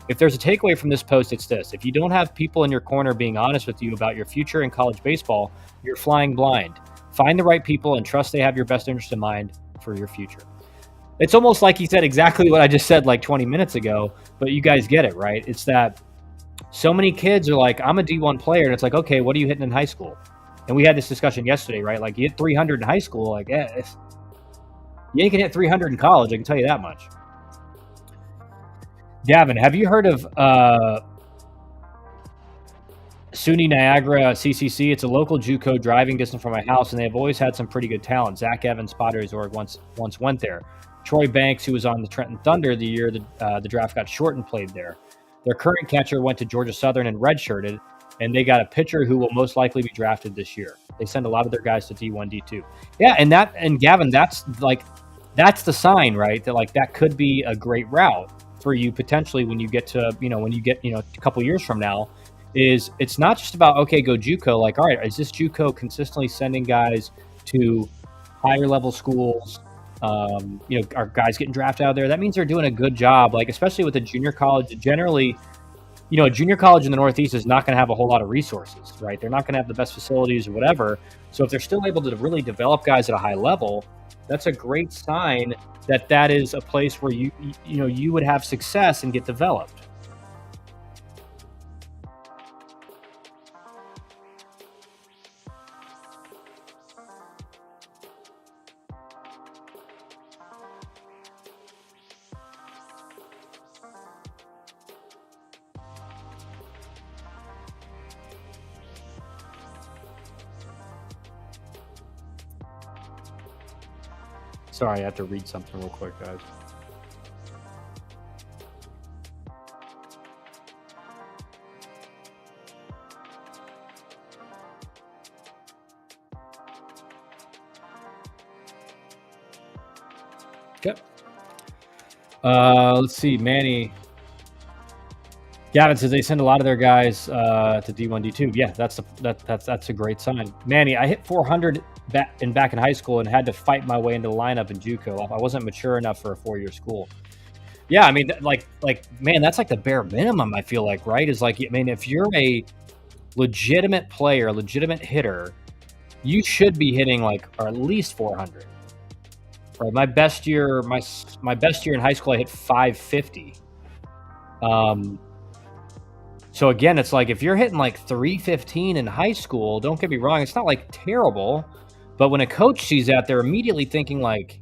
Speaker 1: If there's a takeaway from this post, it's this. If you don't have people in your corner being honest with you about your future in college baseball, you're flying blind. Find the right people and trust they have your best interest in mind for your future. It's almost like he said exactly what I just said like 20 minutes ago, but you guys get it, right? It's that so many kids are like, I'm a D1 player, and it's like, okay, what are you hitting in high school? And we had this discussion yesterday, right? Like, you hit 300 in high school, like, you ain't gonna hit 300 in college, I can tell you that much. Gavin, have you heard of SUNY Niagara CCC? It's a local JUCO driving distance from my house, and they've always had some pretty good talent. Zach Evans, Spotters, or once went there. Troy Banks, who was on the Trenton Thunder the year the draft got short, and played there. Their current catcher went to Georgia Southern and redshirted, and they got a pitcher who will most likely be drafted this year. They send a lot of their guys to D1, D2. Yeah, and Gavin, that's the sign, right? That like that could be a great route for you potentially when you get to a couple years from now. Is it's not just about okay, go JUCO. Like, all right, is this JUCO consistently sending guys to higher level schools? Are guys getting drafted out of there? That means they're doing a good job, like especially with a junior college. Generally, a junior college in the Northeast is not going to have a whole lot of resources, right? They're not going to have the best facilities or whatever. So if they're still able to really develop guys at a high level, that's a great sign that is a place where you would have success and get developed. Sorry, I have to read something real quick, guys. Okay. Let's see. Manny. Gavin says they send a lot of their guys to D1, D2. Yeah, that's a great sign. Manny, I hit 400 back in high school and had to fight my way into the lineup in JUCO. I wasn't mature enough for a 4-year school. Yeah, I mean, man, that's like the bare minimum. I feel like, right? Is like, I mean, if you're a legitimate player, a legitimate hitter, you should be hitting like or at least 400. Right? My best year in high school, I hit 550. So again, it's like if you're hitting like 315 in high school, don't get me wrong, it's not like terrible, but when a coach sees that, they're immediately thinking like,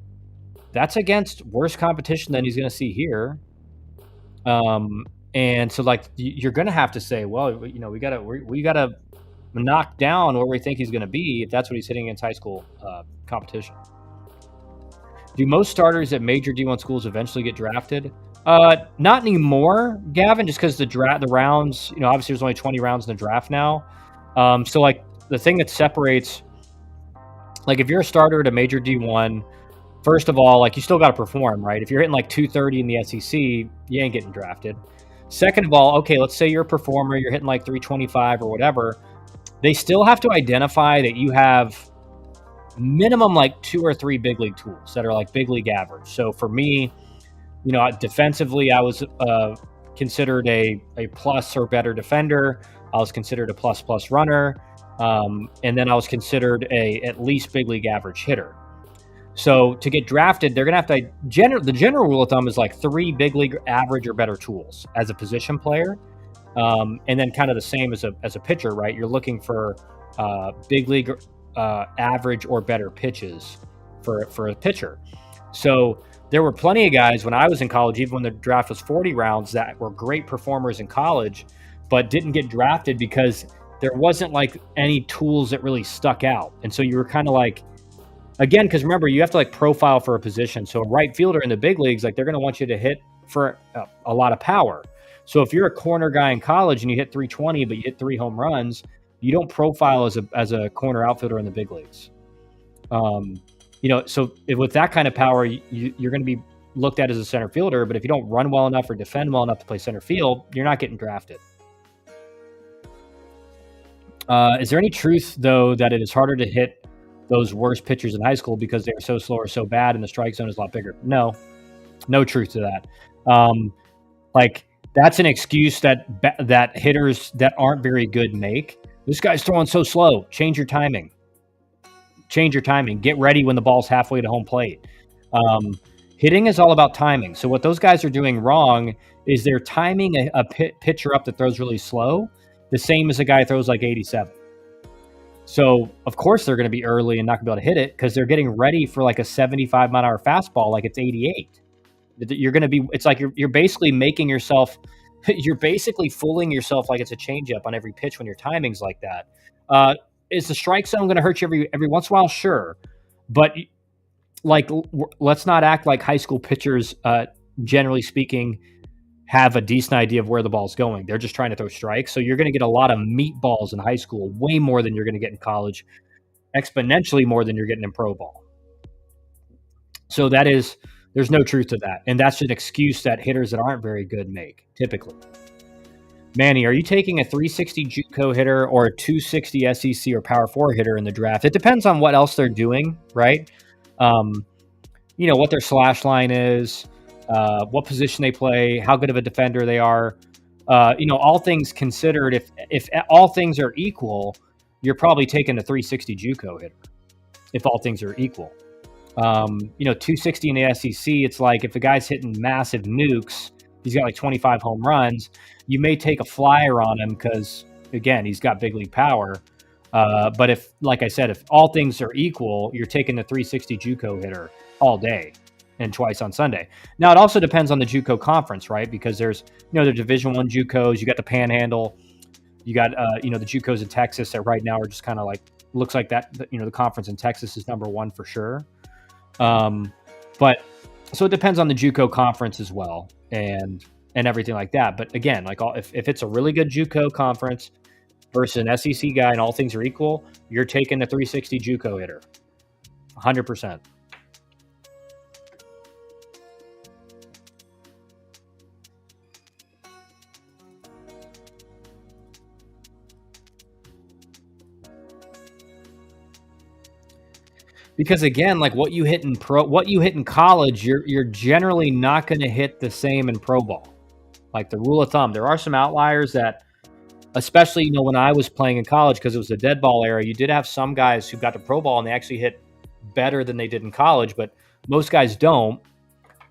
Speaker 1: that's against worse competition than he's going to see here. And so like you're going to have to say, well, we gotta knock down where we think he's going to be if that's what he's hitting against high school competition. Do most starters at major D1 schools eventually get drafted? Not anymore, Gavin, just because the rounds, obviously there's only 20 rounds in the draft now. So like the thing that separates, like if you're a starter at a major D1, first of all, like you still got to perform, right? If you're hitting like 230 in the SEC, you ain't getting drafted. Second of all, okay, let's say you're a performer, you're hitting like 325 or whatever. They still have to identify that you have minimum like 2 or 3 big league tools that are like big league average. So for me, defensively, I was considered a plus or better defender. I was considered a plus runner. And then I was considered a at least big league average hitter. So to get drafted, they're going to have to, the general rule of thumb is like 3 big league average or better tools as a position player. And then kind of the same as a pitcher, right? You're looking for big league average or better pitches for a pitcher. So there were plenty of guys when I was in college, even when the draft was 40 rounds, that were great performers in college, but didn't get drafted because there wasn't like any tools that really stuck out. And so you were kind of like, again, because remember, you have to like profile for a position. So a right fielder in the big leagues, like they're going to want you to hit for a lot of power. So if you're a corner guy in college and you hit 320, but you hit 3 home runs, you don't profile as a corner outfielder in the big leagues. So with that kind of power, you're going to be looked at as a center fielder. But if you don't run well enough or defend well enough to play center field, you're not getting drafted. Is there any truth, though, that it is harder to hit those worst pitchers in high school because they are so slow or so bad and the strike zone is a lot bigger? No truth to that. Like that's an excuse that hitters that aren't very good make. This guy's throwing so slow. Change your timing. Get ready when the ball's halfway to home plate. Hitting is all about timing. So what those guys are doing wrong is they're timing a pitcher up that throws really slow, the same as a guy throws like 87. So of course they're going to be early and not going to be able to hit it because they're getting ready for like a 75 mile an hour fastball like it's 88. You're going to be, it's like you're basically making yourself, you're basically fooling yourself like it's a changeup on every pitch when your timing's like that. Is the strike zone going to hurt you every once in a while? Sure. But like, let's not act like high school pitchers, generally speaking, have a decent idea of where the ball's going. They're just trying to throw strikes. So you're going to get a lot of meatballs in high school, way more than you're going to get in college, exponentially more than you're getting in pro ball. So there's no truth to that. And that's an excuse that hitters that aren't very good make, typically. Manny, are you taking a 360 JUCO hitter or a 260 SEC or Power 4 hitter in the draft? It depends on what else they're doing, right? What their slash line is, what position they play, how good of a defender they are. All things considered, if all things are equal, you're probably taking a 360 JUCO hitter, if all things are equal. 260 in the SEC, it's like if the guy's hitting massive nukes, he's got like 25 home runs, you may take a flyer on him because, again, he's got big league power. But if, like I said, if all things are equal, you're taking the 360 JUCO hitter all day and twice on Sunday. Now, it also depends on the JUCO conference, right? Because there's, the Division I JUCOs, you got the Panhandle, you got, the JUCOs in Texas that right now are just kind of like, looks like that, the conference in Texas is number 1 for sure. But so it depends on the JUCO conference as well and everything like that. But again, like if it's a really good JUCO conference versus an SEC guy and all things are equal, you're taking the 360 JUCO hitter, 100%. Because again, like what you hit in college, you're generally not going to hit the same in pro ball. Like the rule of thumb, there are some outliers that, especially when I was playing in college, because it was the dead ball era, you did have some guys who got to pro ball and they actually hit better than they did in college, but most guys don't.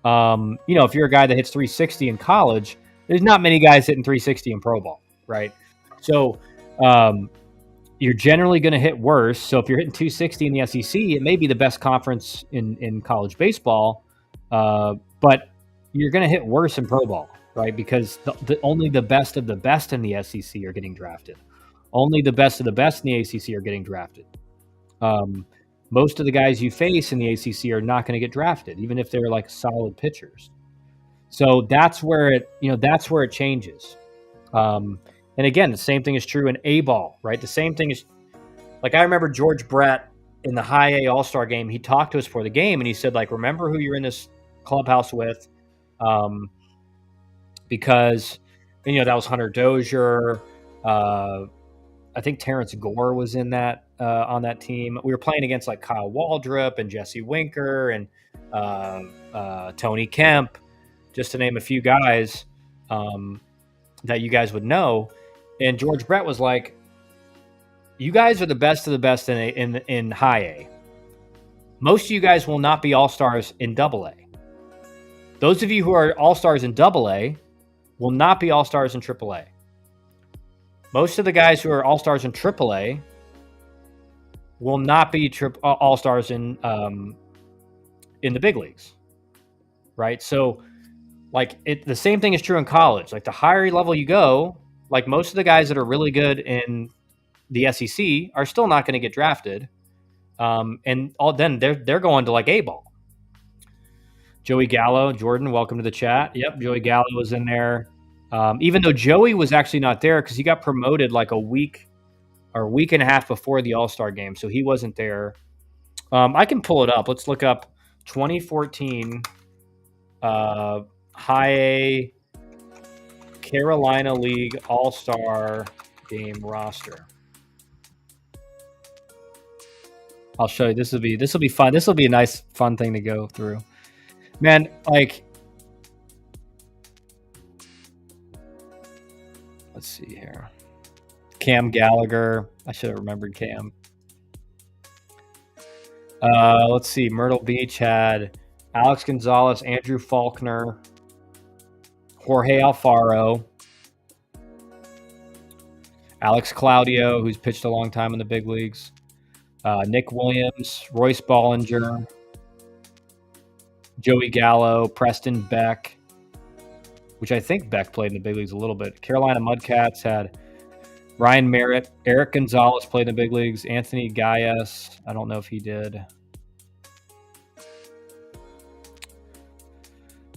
Speaker 1: If you're a guy that hits 360 in college, there's not many guys hitting 360 in pro ball. right? So you're generally going to hit worse. So if you're hitting 260 in the SEC, it may be the best conference in college baseball, but you're going to hit worse in pro ball, right? Because only the best of the best in the SEC are getting drafted. Only the best of the best in the ACC are getting drafted. Most of the guys you face in the ACC are not going to get drafted, even if they're like solid pitchers. So that's where it changes. And again, the same thing is true in A ball, right? The same thing is, like, I remember George Brett in the high A All-Star game. He talked to us for the game, and he said, like, remember who you're in this clubhouse with, because that was Hunter Dozier. I think Terrence Gore was in that on that team. We were playing against like Kyle Waldrop and Jesse Winker and Tony Kemp, just to name a few guys that you guys would know. And George Brett was like, "You guys are the best of the best in high A. Most of you guys will not be all-stars in double A. Those of you who are all-stars in double A will not be all-stars in triple A. Most of the guys who are all-stars in triple A will not be all-stars in the big leagues." Right? So like the same thing is true in college. Like the higher level you go, like most of the guys that are really good in the SEC are still not going to get drafted. And then they're going to like A ball. Joey Gallo, Jordan, welcome to the chat. Yep, Joey Gallo was in there. Even though Joey was actually not there because he got promoted like a week or a week and a half before the All-Star game, so he wasn't there. I can pull it up. Let's look up 2014 high A Carolina League All-Star game roster. I'll show you. This will be fun. This will be a nice, fun thing to go through. Man, like, let's see here. Cam Gallagher. I should have remembered Cam. Let's see. Myrtle Beach had Alex Gonzalez, Andrew Faulkner, Jorge Alfaro, Alex Claudio, who's pitched a long time in the big leagues, Nick Williams, Royce Bollinger, Joey Gallo, Preston Beck, which I think Beck played in the big leagues a little bit. Carolina Mudcats had Ryan Merritt, Eric Gonzalez played in the big leagues, Anthony Galles, I don't know if he did.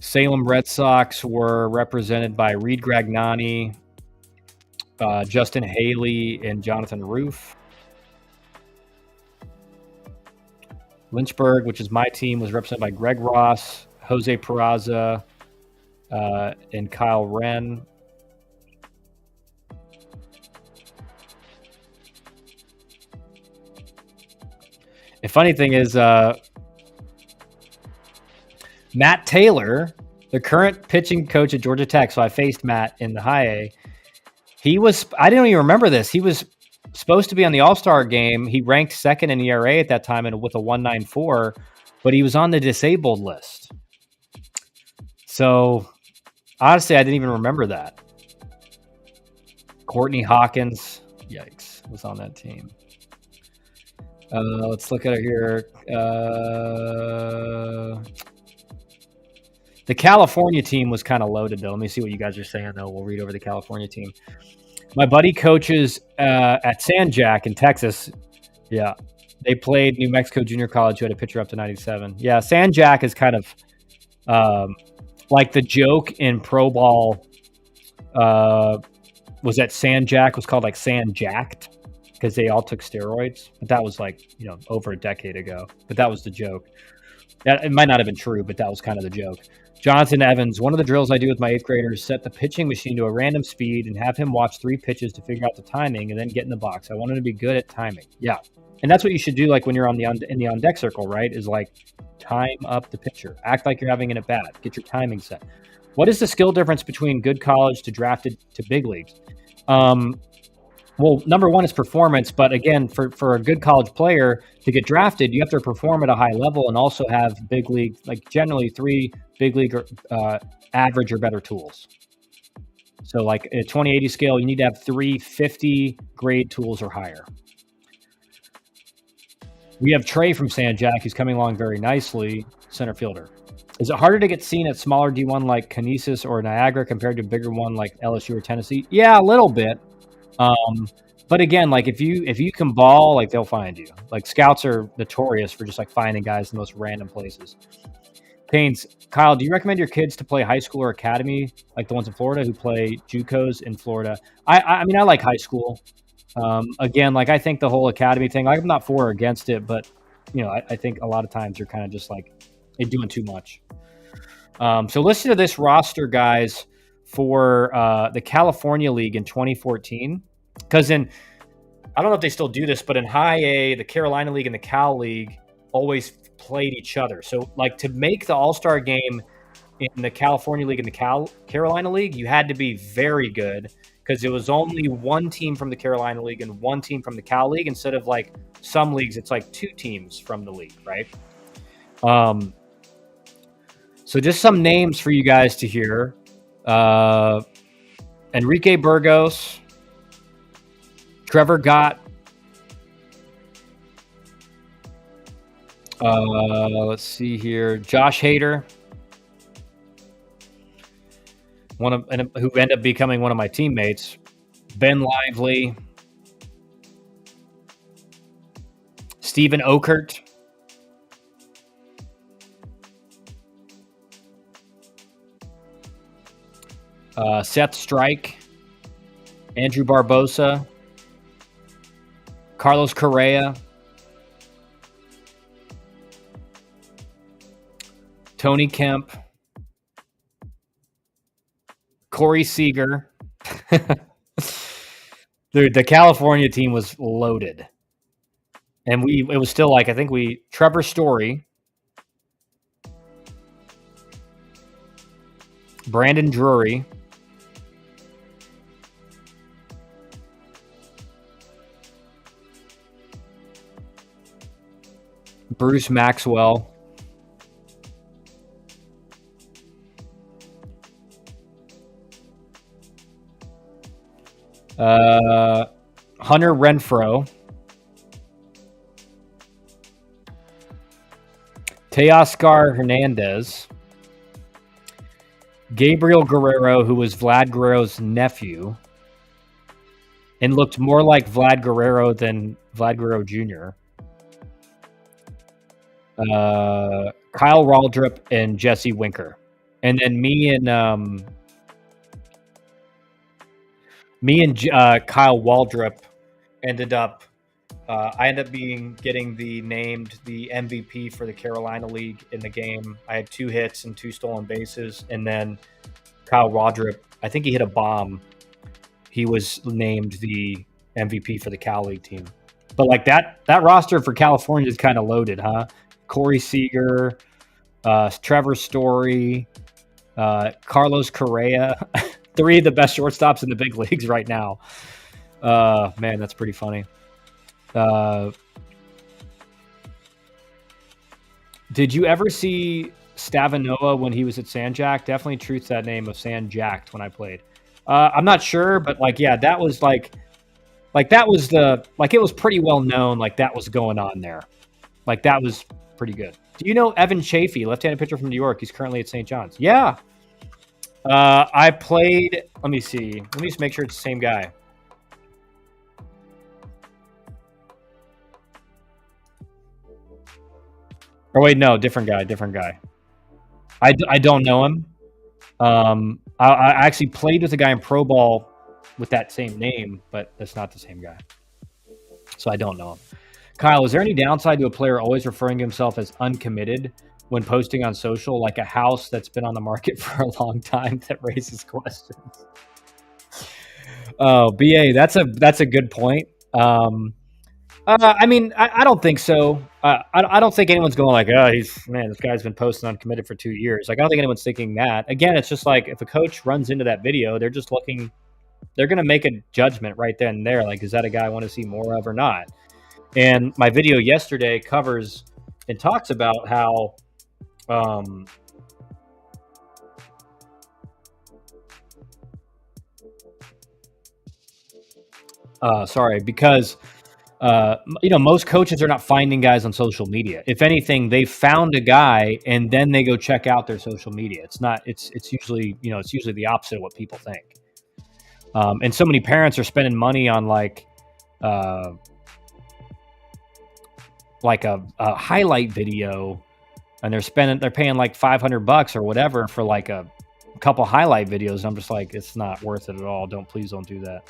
Speaker 1: Salem Red Sox were represented by Reed Gragnani, Justin Haley, and Jonathan Roof. Lynchburg, which is my team, was represented by Greg Ross, Jose Peraza, and Kyle Wren. The funny thing is, Matt Taylor, the current pitching coach at Georgia Tech, so I faced Matt in the high A. I didn't even remember this. He was supposed to be on the All-Star game. He ranked second in ERA at that time and with a 1.94, but he was on the disabled list. So honestly, I didn't even remember that. Courtney Hawkins, yikes, was on that team. Let's look at it here. The California team was kind of loaded, though. Let me see what you guys are saying, though. We'll read over the California team. My buddy coaches at San Jac in Texas. Yeah. They played New Mexico Junior College, who had a pitcher up to 97. Yeah, San Jac is kind of like the joke in pro ball was that San Jac was called like San Jacked because they all took steroids. But that was like, over a decade ago. But that was the joke. It might not have been true, but that was kind of the joke. Jonathan Evans, one of the drills I do with my 8th graders, set the pitching machine to a random speed and have him watch 3 pitches to figure out the timing and then get in the box. I want him to be good at timing. Yeah. And that's what you should do, like when you're in the on-deck circle, right? Is like time up the pitcher. Act like you're having an at-bat. Get your timing set. What is the skill difference between good college to drafted to big leagues? Well, number one is performance, but again, for a good college player to get drafted, you have to perform at a high level and also have big league, like generally 3 big league average or better tools. So like a 2080 scale, you need to have 350 grade tools or higher. We have Trey from San Jack. He's coming along very nicely. Center fielder. Is it harder to get seen at smaller D1 like Canisius or Niagara compared to a bigger one like LSU or Tennessee? Yeah, a little bit. But again, like if you can ball, like they'll find you. Like scouts are notorious for just like finding guys in the most random places. Pains, Kyle, do you recommend your kids to play high school or academy like the ones in Florida who play JUCOs in Florida? I mean, I like high school. Again, like I think the whole academy thing, like I'm not for or against it, but you know, I think a lot of times you're kind of just like they're doing too much. So listen to this roster, guys, for the California League in 2014. Because I don't know if they still do this, but in High A, the Carolina League and the Cal League always played each other. So like to make the All-Star game in the California League and the Carolina League, you had to be very good because it was only one team from the Carolina League and one team from the Cal League instead of like some leagues, it's like two teams from the league, right? So just some names for you guys to hear. Enrique Burgos, Trevor Gott, let's see here, Josh Hader, who ended up becoming one of my teammates, Ben Lively, Stephen Okert, Seth Strike, Andrew Barbosa, Carlos Correa, Tony Kemp, Corey Seager. Dude, the California team was loaded. And it was still like, I think Trevor Story, Brandon Drury, Bruce Maxwell, Hunter Renfroe, Teoscar Hernandez, Gabriel Guerrero, who was Vlad Guerrero's nephew and looked more like Vlad Guerrero than Vlad Guerrero Jr., Kyle Waldrop, and Jesse Winker. And then me and Kyle Waldrop ended up I ended up getting named the MVP for the Carolina League in the game. I had 2 hits and 2 stolen bases, and then Kyle Waldrop, I think he hit a bomb. He was named the MVP for the Cal League team. But like that roster for California is kind of loaded, huh? Corey Seager, Trevor Story, Carlos Correa, 3 of the best shortstops in the big leagues right now. Man, that's pretty funny. Did you ever see Stavanoa when he was at San Jack? Definitely truths that name of San Jacked when I played. I'm not sure, but like, yeah, that was like that was it was pretty well known. Like that was going on there. Like that was pretty good. Do you know Evan Chafee, left-handed pitcher from New York? He's currently at St. John's. Yeah. I played, let me see. Let me just make sure it's the same guy. Or wait, no, different guy. I don't know him. I actually played with a guy in Pro Ball with that same name, but that's not the same guy. So I don't know him. Kyle, is there any downside to a player always referring to himself as uncommitted when posting on social, like a house that's been on the market for a long time that raises questions? Oh, BA, that's a good point. I mean, I don't think so. I don't think anyone's going like, oh, this guy's been posting uncommitted for 2 years. Like, I don't think anyone's thinking that. Again, it's just like if a coach runs into that video, they're just looking, they're going to make a judgment right then and there. Like, is that a guy I want to see more of or not? And my video yesterday covers and talks about how, Sorry, because most coaches are not finding guys on social media. If anything, they found a guy and then they go check out their social media. It's not. It's usually it's usually the opposite of what people think. And so many parents are spending money on uh, like a highlight video, and they're paying like $500 or whatever for like a couple highlight videos. I'm just like, it's not worth it at all. Please don't do that.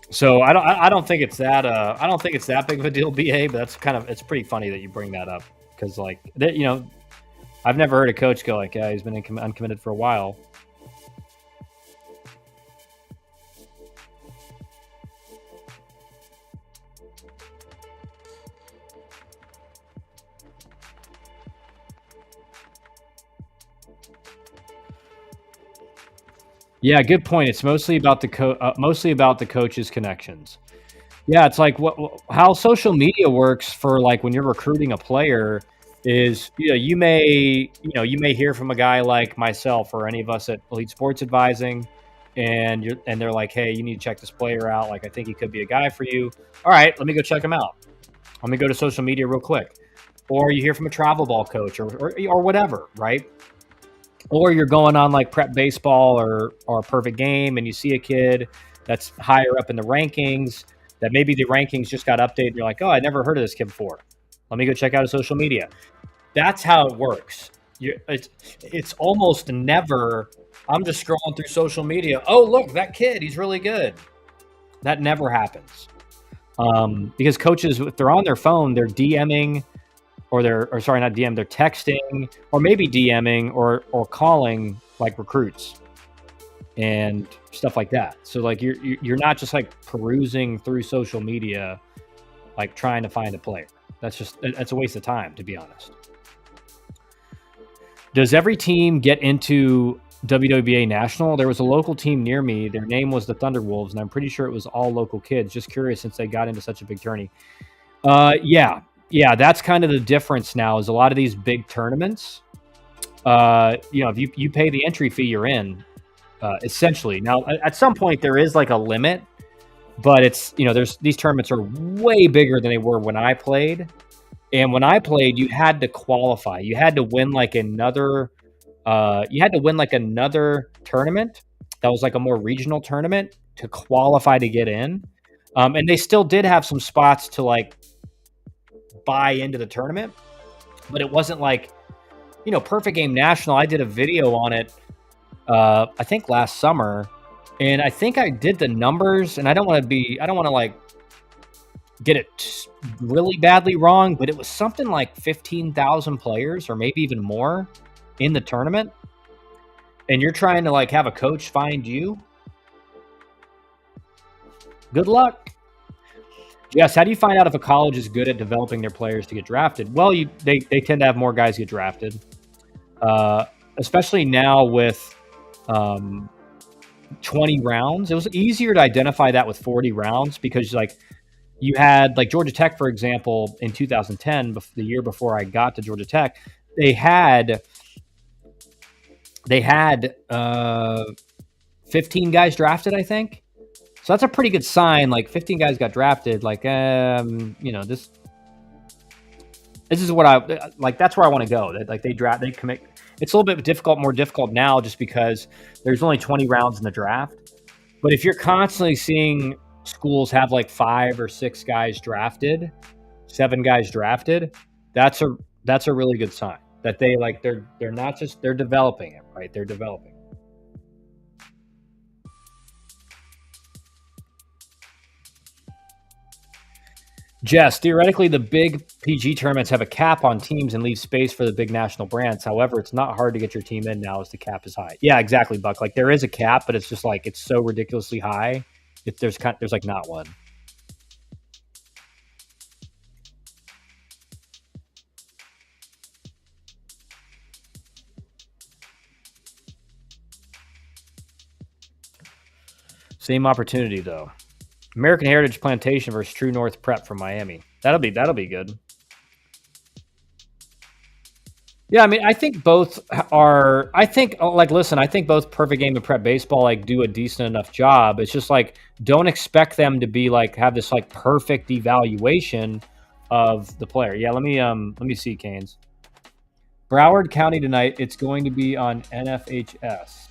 Speaker 1: So I don't think it's that I don't think it's that big of a deal, BA. But it's pretty funny that you bring that up because I've never heard a coach go like, yeah, he's been uncommitted for a while. Yeah, good point. It's mostly about the coach's connections. Yeah, it's like how social media works for like when you're recruiting a player is you may hear from a guy like myself or any of us at Elite Sports Advising, and they're like, hey, you need to check this player out. Like, I think he could be a guy for you. All right, let me go check him out. Let me go to social media real quick. Or you hear from a travel ball coach or whatever, right? Or you're going on like prep baseball or perfect game and you see a kid that's higher up in the rankings that maybe the rankings just got updated and you're like, oh, I never heard of this kid before. Let me go check out his social media. That's how it works. It's almost never, I'm just scrolling through social media. Oh, look, that kid, he's really good. That never happens. Because coaches, if they're on their phone, they're DMing or sorry, not DM, they're texting or maybe DMing or calling like recruits and stuff like that. So like you're not just like perusing through social media, like trying to find a player. That's a waste of time, to be honest. Does every team get into WWBA National? There was a local team near me. Their name was the Thunderwolves, and I'm pretty sure it was all local kids. Just curious since they got into such a big tourney. Yeah, that's kind of the difference now is a lot of these big tournaments, if you pay the entry fee, you're in, essentially. Now, at some point, there is like a limit, but these tournaments are way bigger than they were when I played. And when I played, you had to qualify. You had to win like another tournament that was like a more regional tournament to qualify to get in. And they still did have some spots to like buy into the tournament, but it wasn't like, Perfect Game National. I did a video on it, I think last summer, and I think I did the numbers, and I don't want to like get it really badly wrong, but it was something like 15,000 players or maybe even more in the tournament. And you're trying to like have a coach find you. Good luck. Yes, how do you find out if a college is good at developing their players to get drafted? Well, they tend to have more guys get drafted, especially now with 20 rounds. It was easier to identify that with 40 rounds because like you had like Georgia Tech, for example, in 2010, the year before I got to Georgia Tech, they had 15 guys drafted, I think. So that's a pretty good sign. Like 15 guys got drafted. Like, this is what I like. That's where I want to go. Like they commit. It's a little bit more difficult now, just because there's only 20 rounds in the draft. But if you're constantly seeing schools have like 5 or 6 guys drafted, 7 guys drafted, that's a really good sign that they're not just, they're developing it, right? They're developing. Jess, theoretically, the big PG tournaments have a cap on teams and leave space for the big national brands. However, it's not hard to get your team in now as the cap is high. Yeah, exactly, Buck. Like there is a cap, but it's just like it's so ridiculously high. If there's like not one. Same opportunity though. American Heritage Plantation versus True North Prep from Miami. That'll be good. Yeah, I mean, I think both are. I think, like, listen, I think both Perfect Game and Prep Baseball like do a decent enough job. It's just like don't expect them to be like have this like perfect evaluation of the player. Yeah, let me see, Canes. Broward County tonight. It's going to be on NFHS.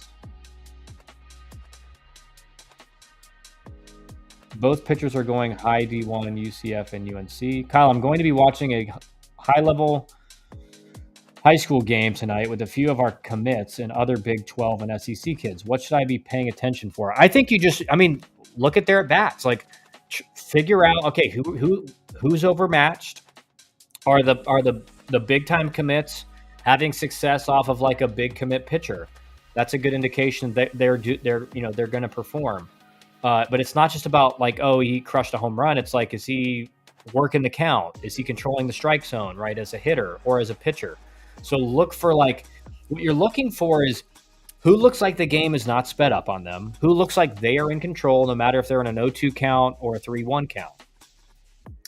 Speaker 1: Both pitchers are going high D1, UCF and UNC. Kyle, I'm going to be watching a high-level high school game tonight with a few of our commits and other Big 12 and SEC kids. What should I be paying attention for? I think I mean, look at their at bats. Like, figure out okay who's overmatched. Are the big time commits having success off of like a big commit pitcher? That's a good indication that they're going to perform. But it's not just about like, oh, he crushed a home run. It's like, is he working the count? Is he controlling the strike zone, right, as a hitter or as a pitcher? So look for like, what you're looking for is who looks like the game is not sped up on them, who looks like they are in control, no matter if they're in an 0-2 count or a 3-1 count.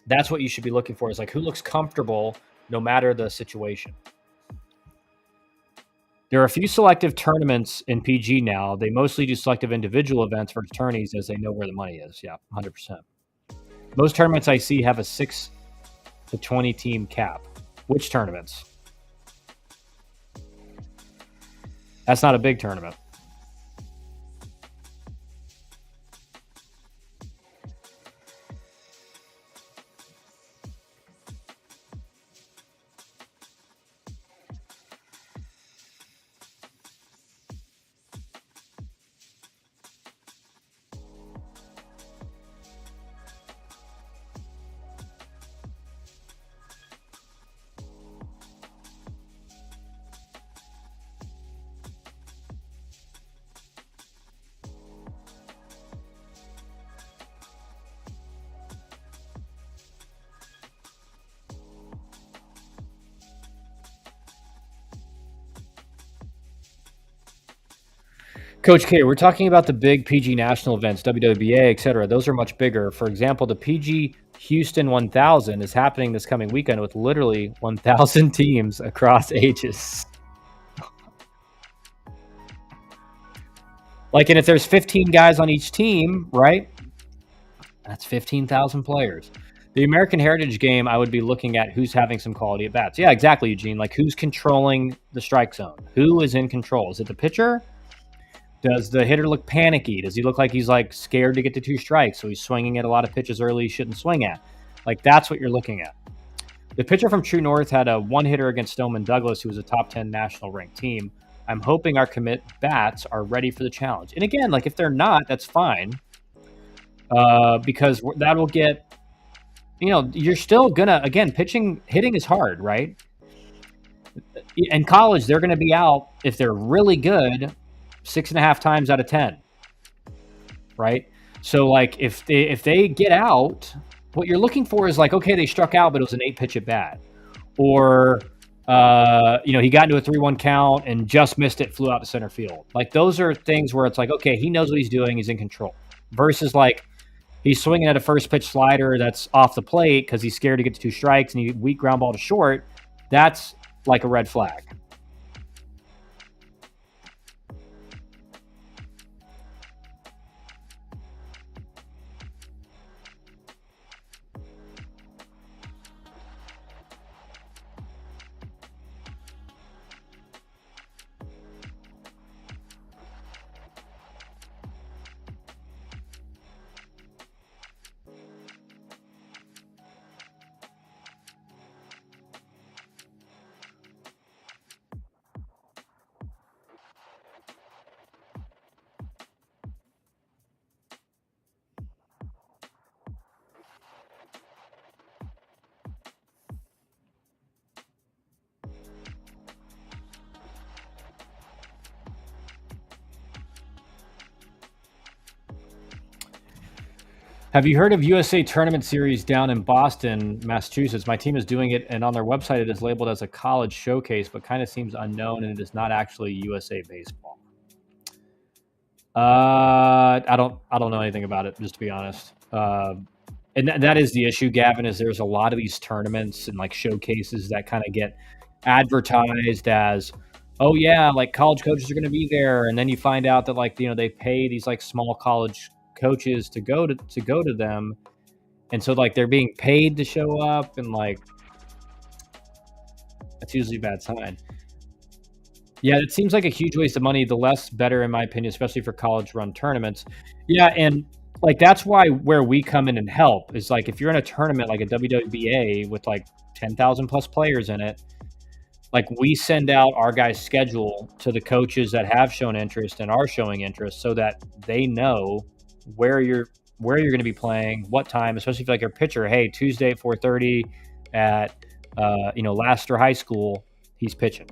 Speaker 1: That's what you should be looking for, is like who looks comfortable no matter the situation. There are a few selective tournaments in PG now. They mostly do selective individual events for attorneys as they know where the money is. Yeah, 100%. Most tournaments I see have a 6 to 20 team cap. Which tournaments? That's not a big tournament. Coach K, we're talking about the big PG national events, WWBA, et cetera. Those are much bigger. For example, the PG Houston 1000 is happening this coming weekend with literally 1,000 teams across ages. Like, and if there's 15 guys on each team, right? That's 15,000 players. The American Heritage game, I would be looking at who's having some quality at bats. Yeah, exactly, Eugene. Like, who's controlling the strike zone? Who is in control? Is it the pitcher? Does the hitter look panicky? Does he look like he's like scared to get to 2 strikes? So he's swinging at a lot of pitches early he shouldn't swing at. Like, that's what you're looking at. The pitcher from True North had a 1-hitter against Stoneman Douglas, who was a top 10 national ranked team. I'm hoping our commit bats are ready for the challenge. And again, like if they're not, that's fine. Because that will get, you're still gonna, again, hitting is hard, right? In college, they're going to be out if they're really good 6.5 times out of 10, right? So like if they get out, what you're looking for is like, okay, they struck out, but it was an 8-pitch at bat, or he got into a 3-1 count and just missed it, flew out to center field. Like those are things where it's like, okay, he knows what he's doing, he's in control. Versus like he's swinging at a first pitch slider that's off the plate because he's scared to get to 2 strikes and he weak ground ball to short. That's like a red flag. Have you heard of USA Tournament Series down in Boston, Massachusetts? My team is doing it, and on their website it is labeled as a college showcase, but kind of seems unknown, and it is not actually USA Baseball. I don't know anything about it, just to be honest. And that is the issue, Gavin, is there's a lot of these tournaments and like showcases that kind of get advertised as, oh yeah, like college coaches are going to be there, and then you find out that like they pay these like small college coaches to go to them, and so like they're being paid to show up, and like that's usually a bad sign. Yeah, it seems like a huge waste of money. The less better, in my opinion, especially for college run tournaments. Yeah, and like that's why where we come in and help is like if you're in a tournament like a WWBA with like 10,000 plus players in it, like we send out our guys' schedule to the coaches that have shown interest and are showing interest so that they know where you're going to be playing, what time, especially if like your pitcher, hey, Tuesday at 4:30 at Laster High School, he's pitching.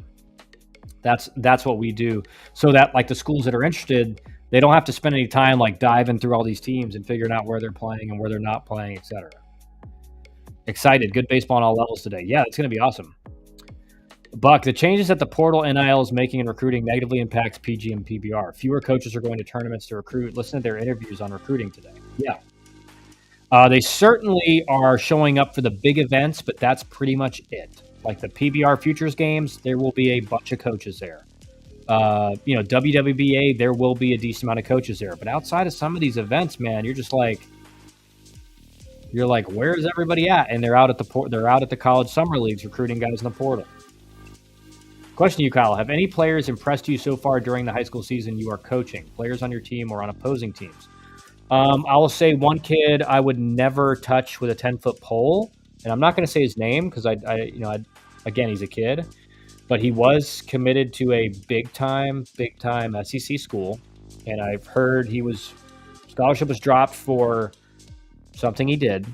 Speaker 1: That's what we do, so that like the schools that are interested, they don't have to spend any time like diving through all these teams and figuring out where they're playing and where they're not playing, etc. Excited, good baseball on all levels today. Yeah, it's going to be awesome. Buck, the changes that the portal NIL is making in recruiting negatively impacts PG and PBR. Fewer coaches are going to tournaments to recruit. Listen to their interviews on recruiting today. Yeah. They certainly are showing up for the big events, but that's pretty much it. Like the PBR Futures games, there will be a bunch of coaches there. WWBA, there will be a decent amount of coaches there. But outside of some of these events, man, you're like, where's everybody at? And they're out at the college summer leagues recruiting guys in the portal. Question to you, Kyle. Have any players impressed you so far during the high school season you are coaching? Players on your team or on opposing teams? I will say one kid I would never touch with a 10-foot pole, and I'm not going to say his name because again, he's a kid, but he was committed to a big time SEC school, and I've heard scholarship was dropped for something he did.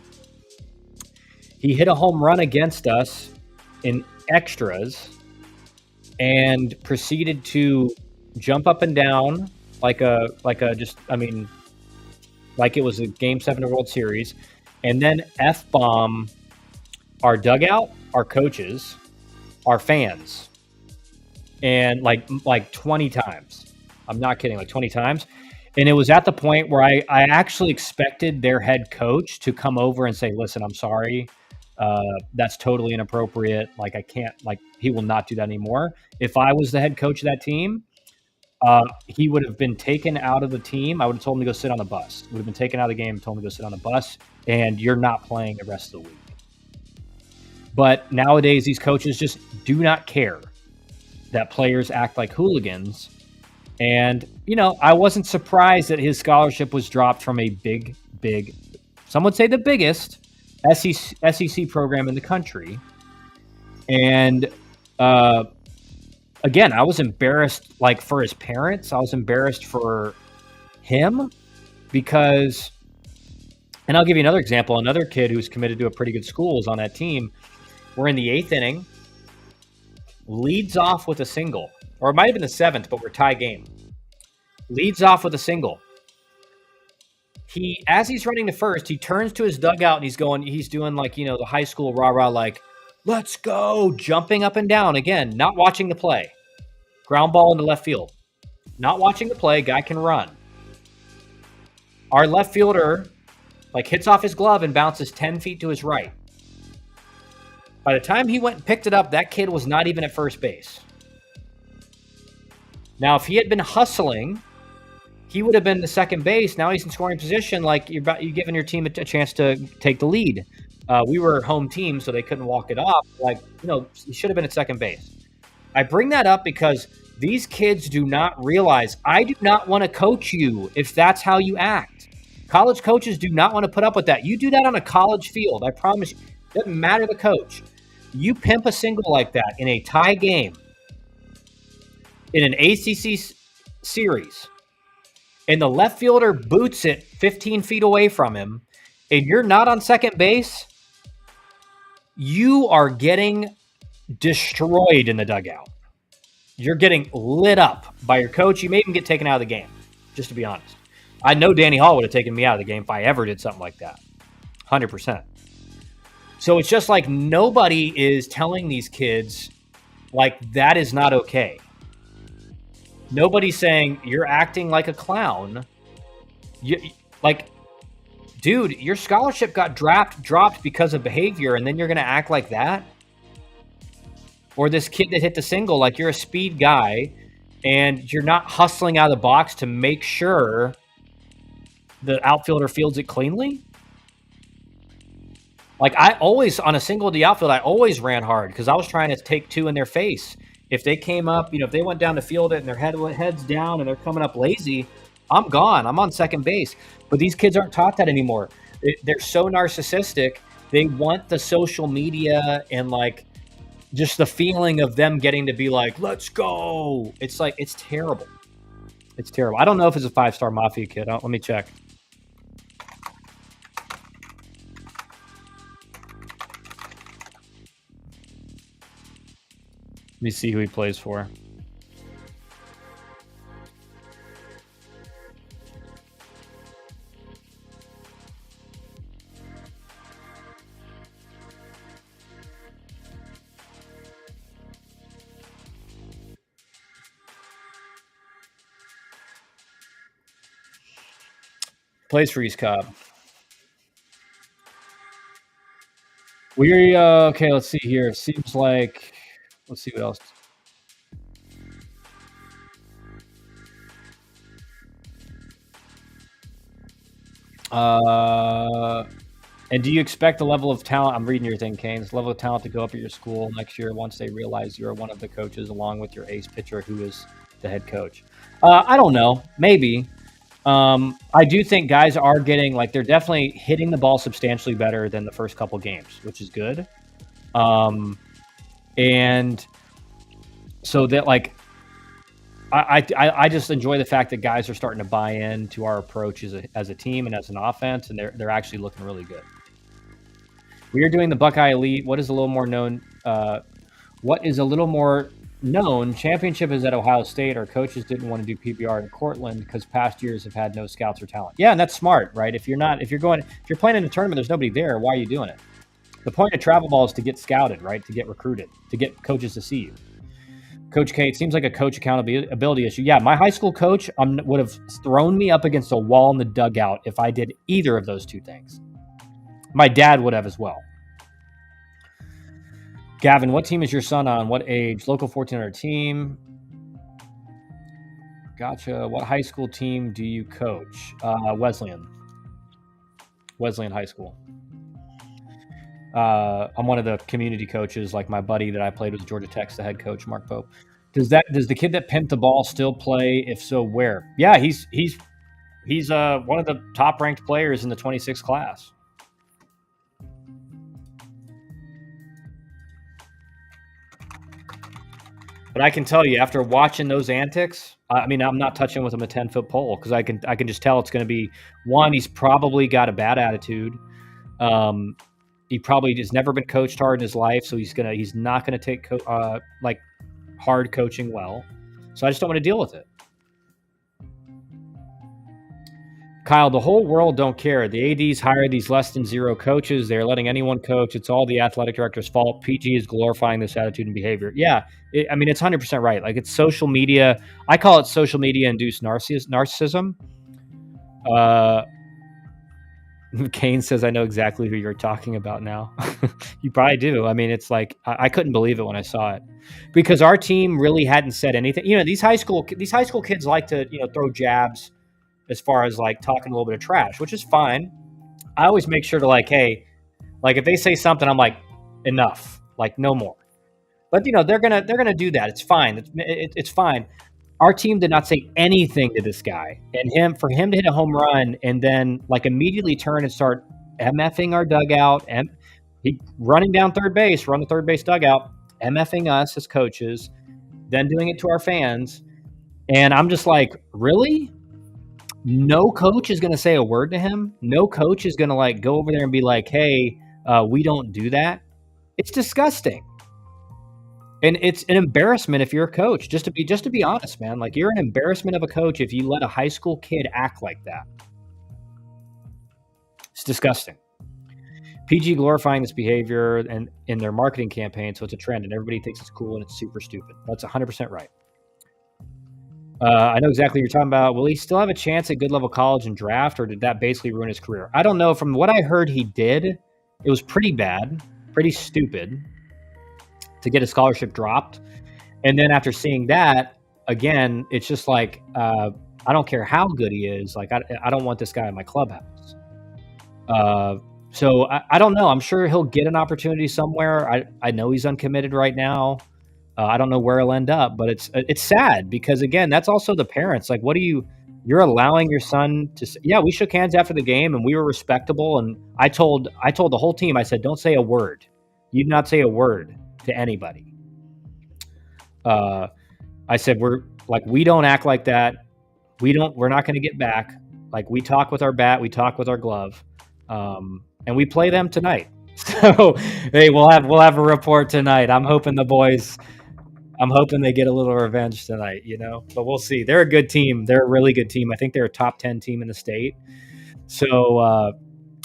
Speaker 1: He hit a home run against us in extras and proceeded to jump up and down like it was a Game 7 of the World Series, and then F-bomb our dugout, our coaches, our fans, and like 20 times. I'm not kidding, like 20 times. And it was at the point where I actually expected their head coach to come over and say, listen, I'm sorry. That's totally inappropriate. Like, I can't, like, he will not do that anymore. If I was the head coach of that team, he would have been taken out of the team. I would have told him to go sit on the bus. Would have been taken out of the game, told him to go sit on the bus, and you're not playing the rest of the week. But nowadays, these coaches just do not care that players act like hooligans. And, I wasn't surprised that his scholarship was dropped from a big, some would say the biggest SEC program in the country. And, again, I was embarrassed, like, for his parents. I was embarrassed for him because, and I'll give you another example. Another kid who's committed to a pretty good school is on that team. We're in the 8th inning, leads off with a single, or it might have been the 7th, but we're tie game. Leads off with a single. As he's running to first, he turns to his dugout and he's doing like, the high school rah-rah, like, let's go, jumping up and down. Again, not watching the play. Ground ball into left field. Not watching the play, guy can run. Our left fielder, like, hits off his glove and bounces 10 feet to his right. By the time he went and picked it up, that kid was not even at first base. Now, if he had been hustling, he would have been the second base. Now he's in scoring position, like you're giving your team a chance to take the lead. We were home team, so they couldn't walk it off. He should have been at second base. I bring that up because these kids do not realize I do not want to coach you if that's how you act. College coaches do not want to put up with that. You do that on a college field, I promise you. It doesn't matter the coach. You pimp a single like that in a tie game, in an ACC series, and the left fielder boots it 15 feet away from him, and you're not on second base, you are getting destroyed in the dugout. You're getting lit up by your coach. You may even get taken out of the game, just to be honest. I know Danny Hall would have taken me out of the game if I ever did something like that. 100%. So it's just like nobody is telling these kids, like, that is not okay. Nobody's saying you're acting like a clown. Like, dude, your scholarship got dropped because of behavior, and then you're going to act like that? Or this kid that hit the single, like you're a speed guy, and you're not hustling out of the box to make sure the outfielder fields it cleanly? Like, I always, on a single to the outfield, I always ran hard because I was trying to take two in their face. If they came up, if they went down to field it and their head's down and they're coming up lazy, I'm gone. I'm on second base. But these kids aren't taught that anymore. They're so narcissistic. They want the social media and, like, just the feeling of them getting to be like, let's go. It's like, it's terrible. It's terrible. I don't know if it's a 5-star Mafia kid. Let me check. Let me see who he plays for. Plays for East Cobb. We okay, let's see here. It seems like, let's see what else. And do you expect the level of talent? I'm reading your thing, Kane's level of talent to go up at your school next year once they realize you're one of the coaches, along with your ace pitcher who is the head coach? I don't know. Maybe. I do think guys are getting, like, they're definitely hitting the ball substantially better than the first couple games, which is good. And so that, like, I just enjoy the fact that guys are starting to buy into our approach as a team and as an offense, and they're actually looking really good. We are doing the Buckeye Elite. What is a little more known? Championship is at Ohio State. Our coaches didn't want to do PBR in Cortland because past years have had no scouts or talent. Yeah, and that's smart, right? If you're playing in a tournament, there's nobody there. Why are you doing it? The point of travel ball is to get scouted, right? To get recruited, to get coaches to see you. Coach K, it seems like a coach accountability issue. Yeah, my high school coach would have thrown me up against a wall in the dugout if I did either of those two things. My dad would have as well. Gavin, what team is your son on? What age? Local 1400 team. Gotcha. What high school team do you coach? Wesleyan High School. I'm one of the community coaches, like my buddy that I played with Georgia Tech's the head coach, Mark Pope. Does the kid that pimped the ball still play? If so, where? Yeah, he's one of the top ranked players in the 26 class. But I can tell you, after watching those antics, I mean, I'm not touching with him a 10-foot pole because I can just tell it's going to be one. He's probably got a bad attitude. He probably has never been coached hard in his life, so he's not gonna take like hard coaching well. So I just don't want to deal with it. Kyle, the whole world don't care. The ADs hire these less than zero coaches. They're letting anyone coach. It's all the athletic director's fault. PG is glorifying this attitude and behavior. Yeah, it's 100% right. Like, it's social media. I call it social media induced narcissism. Kane says, I know exactly who you're talking about now. You probably do. I mean, it's like, I couldn't believe it when I saw it because our team really hadn't said anything. These high school kids like to, throw jabs as far as, like, talking a little bit of trash, which is fine. I always make sure to, like, hey, like, if they say something, I'm like, enough, like, no more. But, they're going to do that. It's fine. It's fine. Our team did not say anything to this guy, and for him to hit a home run and then, like, immediately turn and start MFing our dugout, and he running down third base, run the third base dugout, MFing us as coaches, then doing it to our fans. And I'm just like, really? No coach is going to say a word to him. No coach is going to, like, go over there and be like, hey, we don't do that. It's disgusting. And it's an embarrassment if you're a coach, just to be honest, man. Like, you're an embarrassment of a coach if you let a high school kid act like that. It's disgusting. PG glorifying this behavior and in their marketing campaign, so it's a trend, and everybody thinks it's cool and it's super stupid. That's 100% right. I know exactly what you're talking about. Will he still have a chance at good level college and draft, or did that basically ruin his career? I don't know. From what I heard he did, it was pretty bad, pretty stupid to get a scholarship dropped. And then after seeing that, again, it's just like, I don't care how good he is. Like, I don't want this guy in my clubhouse. So I don't know. I'm sure he'll get an opportunity somewhere. I know he's uncommitted right now. I don't know where he'll end up, but it's sad because, again, that's also the parents. Like, what do you're allowing your son to say, yeah, we shook hands after the game and we were respectable. And I told the whole team, I said, don't say a word. You do not say a word to anybody. I said, we don't act like that. We're not going to get back. Like, we talk with our bat, we talk with our glove, and we play them tonight. So, hey, we'll have a report tonight. I'm hoping they get a little revenge tonight, but we'll see. They're a good team. They're a really good team. I think they're a top 10 team in the state. So,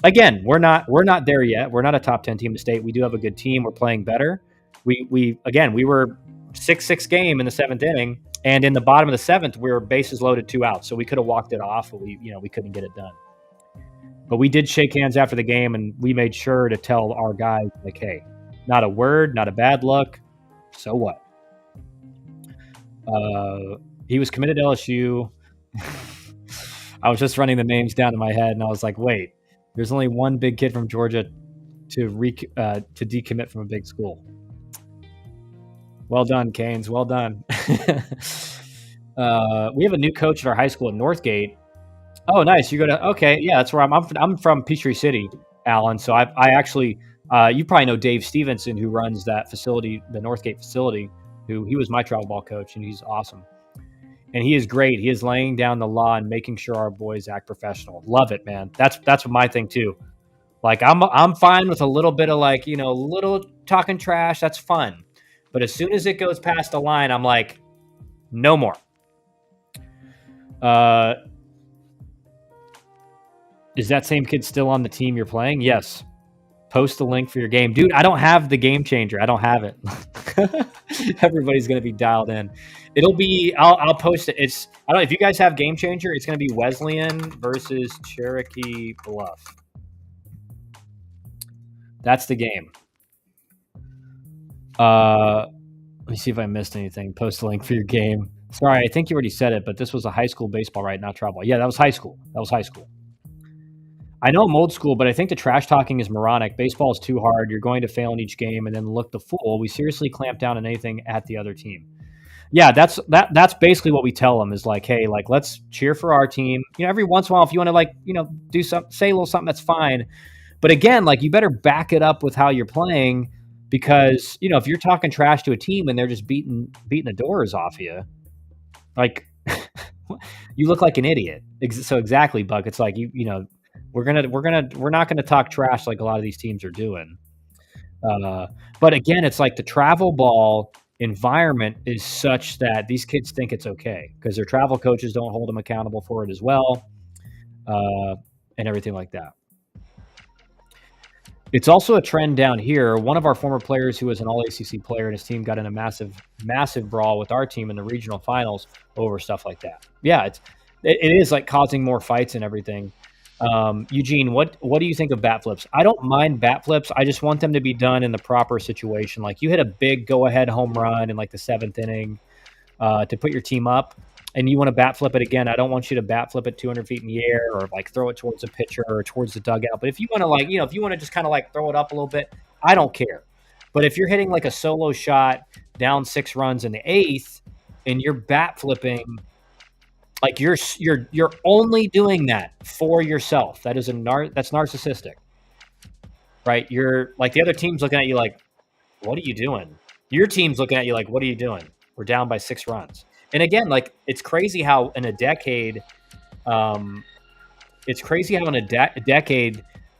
Speaker 1: again, we're not there yet. We're not a top 10 team in the state. We do have a good team. We're playing better. We were 6-6 game in the 7th inning, and in the bottom of the 7th, we were bases loaded, 2 outs. So we could have walked it off, but we couldn't get it done. But we did shake hands after the game, and we made sure to tell our guys, like, hey, not a word, not a bad look. So what? He was committed to LSU. I was just running the names down in my head, and I was like, wait, there's only one big kid from Georgia to decommit from a big school. Well done, Canes. Well done. We have a new coach at our high school at Northgate. Oh, nice. You go to, okay. Yeah, that's where I'm from Peachtree City, Alan. So I actually, you probably know Dave Stevenson, who runs that facility, the Northgate facility, he was my travel ball coach, and he's awesome. And he is great. He is laying down the law and making sure our boys act professional. Love it, man. That's my thing too. Like, I'm fine with a little bit of, like, little talking trash. That's fun. But as soon as it goes past the line, I'm like, no more. Is that same kid still on the team you're playing? Yes. Post the link for your game. Dude, I don't have the game changer. I don't have it. Everybody's going to be dialed in. I'll post it. I don't know if you guys have game changer. It's going to be Wesleyan versus Cherokee Bluff. That's the game. Let me see if I missed anything. Post a link for your game. Sorry, I think you already said it, but this was a high school baseball, right? Not travel. Yeah, that was high school. I know I'm old school, but I think the trash talking is moronic. Baseball is too hard. You're going to fail in each game and then look the fool. We seriously clamp down on anything at the other team. Yeah, that's basically what we tell them is like, hey, like, let's cheer for our team. Every once in a while, if you want to, like, do something, say a little something, that's fine. But again, like, you better back it up with how you're playing, because if you're talking trash to a team and they're just beating the doors off you, like, you look like an idiot. So exactly, Buck. It's like we're not gonna talk trash like a lot of these teams are doing. But again, it's like the travel ball environment is such that these kids think it's okay because their travel coaches don't hold them accountable for it as well, and everything like that. It's also a trend down here. One of our former players who was an all-ACC player and his team got in a massive, massive brawl with our team in the regional finals over stuff like that. Yeah, it is like causing more fights and everything. Eugene, what do you think of bat flips? I don't mind bat flips. I just want them to be done in the proper situation. Like, you hit a big go-ahead home run in like the 7th inning to put your team up, and you want to bat flip it again. I don't want you to bat flip it 200 feet in the air or like throw it towards the pitcher or towards the dugout. But if you want to if you want to just kind of like throw it up a little bit, I don't care. But if you're hitting like a solo shot down 6 runs in the 8th and you're bat flipping, like, you're only doing that for yourself. That's narcissistic, right? You're like, the other team's looking at you like, what are you doing? Your team's looking at you like, what are you doing? We're down by 6 runs. And again, like, it's crazy how in a decade, the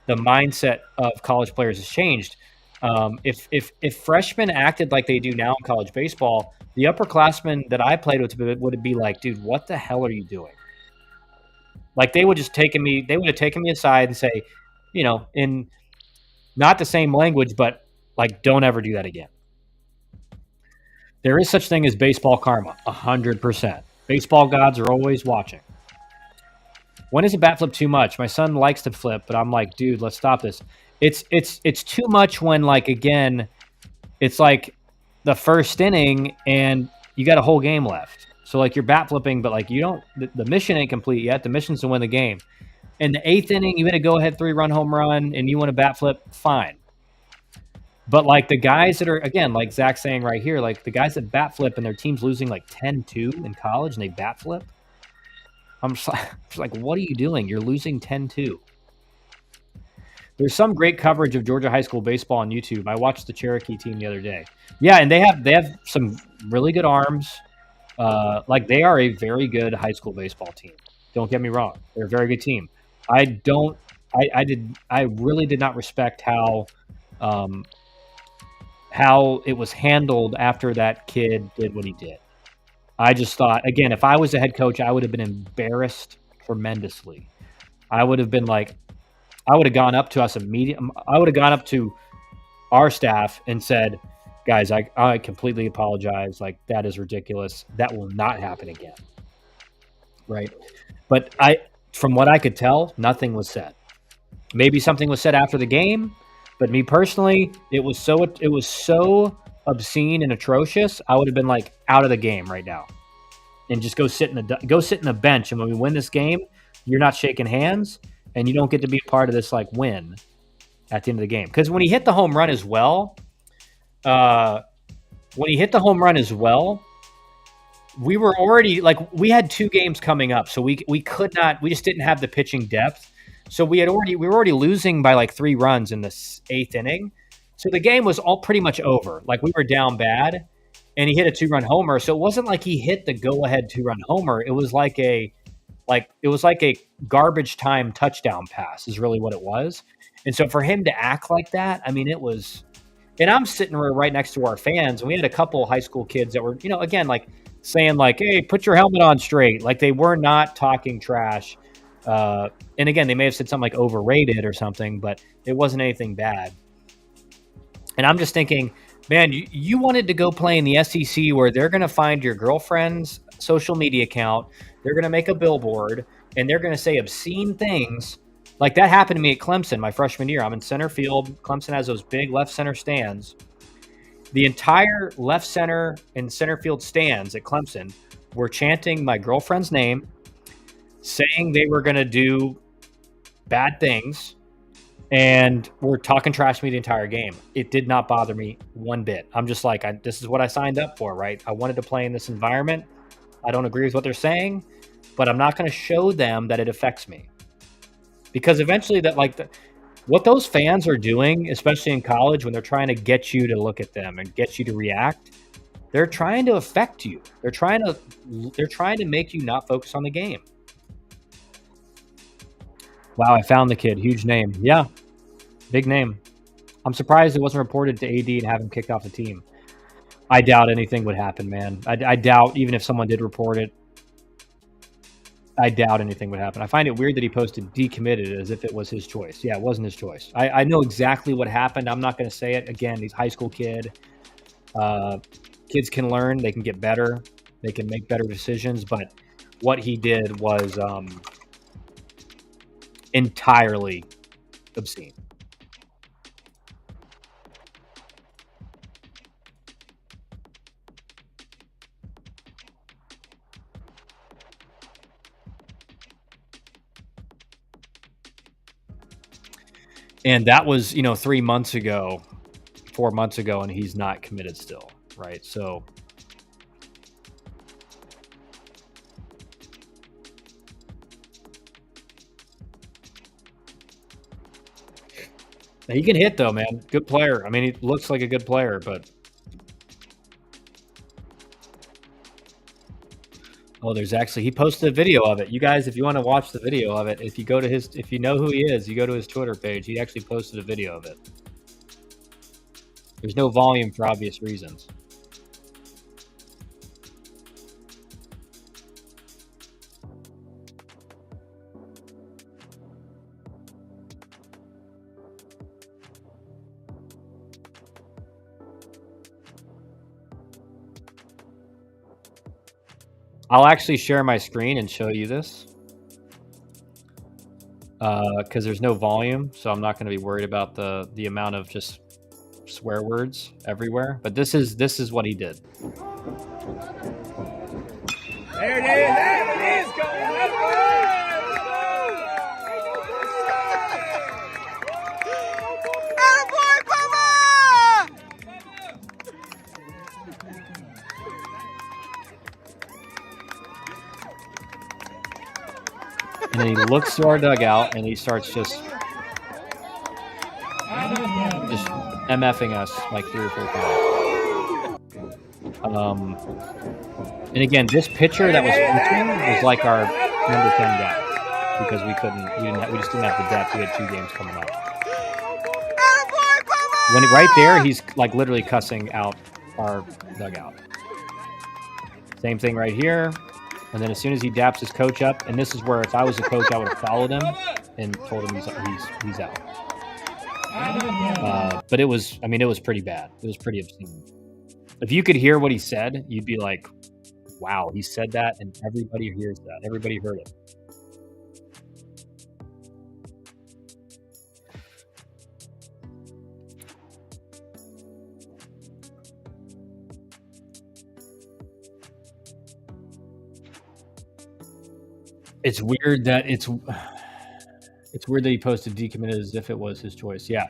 Speaker 1: mindset of college players has changed. If freshmen acted like they do now in college baseball, the upperclassmen that I played with would be like, dude, what the hell are you doing? Like, they would have taken me aside and say, in not the same language, but like, don't ever do that again. There is such thing as baseball karma, 100%. Baseball gods are always watching. When is a bat flip too much? My son likes to flip, but I'm like, dude, let's stop this. It's too much when, like, again, it's like the first inning and you got a whole game left. So like you're bat flipping, but like you don't. The mission ain't complete yet. The mission's to win the game. In the eighth inning, you hit a go-ahead 3-run home run, and you want a bat flip. Fine. But like the guys that are, again, like Zach's saying right here, like the guys that bat flip and their team's losing like 10-2 in college and they bat flip. I'm just like, what are you doing? You're losing 10-2. There's some great coverage of Georgia high school baseball on YouTube. I watched the Cherokee team the other day. Yeah, and they have some really good arms. Like they are a very good high school baseball team. Don't get me wrong; they're a very good team. I really did not respect how it was handled after that kid did what he did. I just thought, again, if I was a head coach, I would have been embarrassed tremendously. I would have been like, I would have gone up to us immediately. I would have gone up to our staff and said, guys, I completely apologize. Like, that is ridiculous. That will not happen again. Right. But from what I could tell, nothing was said. Maybe something was said after the game, but me personally, it was so obscene and atrocious. I would have been like out of the game right now, and just go sit in the bench. And when we win this game, you're not shaking hands, and you don't get to be a part of this like win at the end of the game. Because when he hit the home run as well, we were already like we had 2 games coming up, so we could not. We just didn't have the pitching depth. So we were already losing by like 3 runs in the 8th inning. So the game was all pretty much over. Like we were down bad, and he hit a 2-run homer. So it wasn't like he hit the go-ahead 2-run homer. It was like a garbage time touchdown pass is really what it was. And so for him to act like that, I mean, it was. And I'm sitting right next to our fans, and we had a couple high school kids that were, again, like saying like, "Hey, put your helmet on straight." Like they were not talking trash. And again, they may have said something like overrated or something, but it wasn't anything bad. And I'm just thinking, man, you wanted to go play in the SEC where they're going to find your girlfriend's social media account. They're going to make a billboard and they're going to say obscene things. Like that happened to me at Clemson my freshman year. I'm in center field. Clemson has those big left center stands. The entire left center and center field stands at Clemson were chanting my girlfriend's name, saying they were going to do bad things, and were talking trash to me the entire game. It did not bother me one bit. I'm just like, this is what I signed up for, right? I wanted to play in this environment. I don't agree with what they're saying, but I'm not going to show them that it affects me. Because eventually what those fans are doing, especially in college, when they're trying to get you to look at them and get you to react, they're trying to affect you. They're trying to make you not focus on the game. Wow, I found the kid. Huge name. Yeah, big name. I'm surprised it wasn't reported to AD and have him kicked off the team. I doubt anything would happen, man. I doubt, even if someone did report it, I doubt anything would happen. I find it weird that he posted decommitted as if it was his choice. Yeah, it wasn't his choice. I know exactly what happened. I'm not going to say it. Again, he's a high school kid. Kids can learn. They can get better. They can make better decisions. But what he did was entirely obscene. And that was, 3 months ago, 4 months ago, and he's not committed still, right? So he can hit though, man. Good player. I mean, he looks like a good player, but he posted a video of it. You guys, if you want to watch the video of it, if you know who he is, you go to his Twitter page. He actually posted a video of it. There's no volume for obvious reasons. I'll actually share my screen and show you this because there's no volume, so I'm not going to be worried about the amount of just swear words everywhere. But this is what he did.
Speaker 2: There it is. There it is.
Speaker 1: And then he looks to our dugout and he starts just MFing us like 3 or 4 times. And again, this pitcher that was pitching was like our number 10 guy because we just didn't have the depth. We had 2 games coming up. Right there, he's like literally cussing out our dugout. Same thing right here. And then as soon as he daps his coach up, and this is where if I was a coach, I would have followed him and told him he's out. But it was pretty bad. It was pretty obscene. If you could hear what he said, you'd be like, wow, he said that, and everybody hears that. Everybody heard it. It's weird that it's weird that he posted decommitted as if it was his choice. Yeah.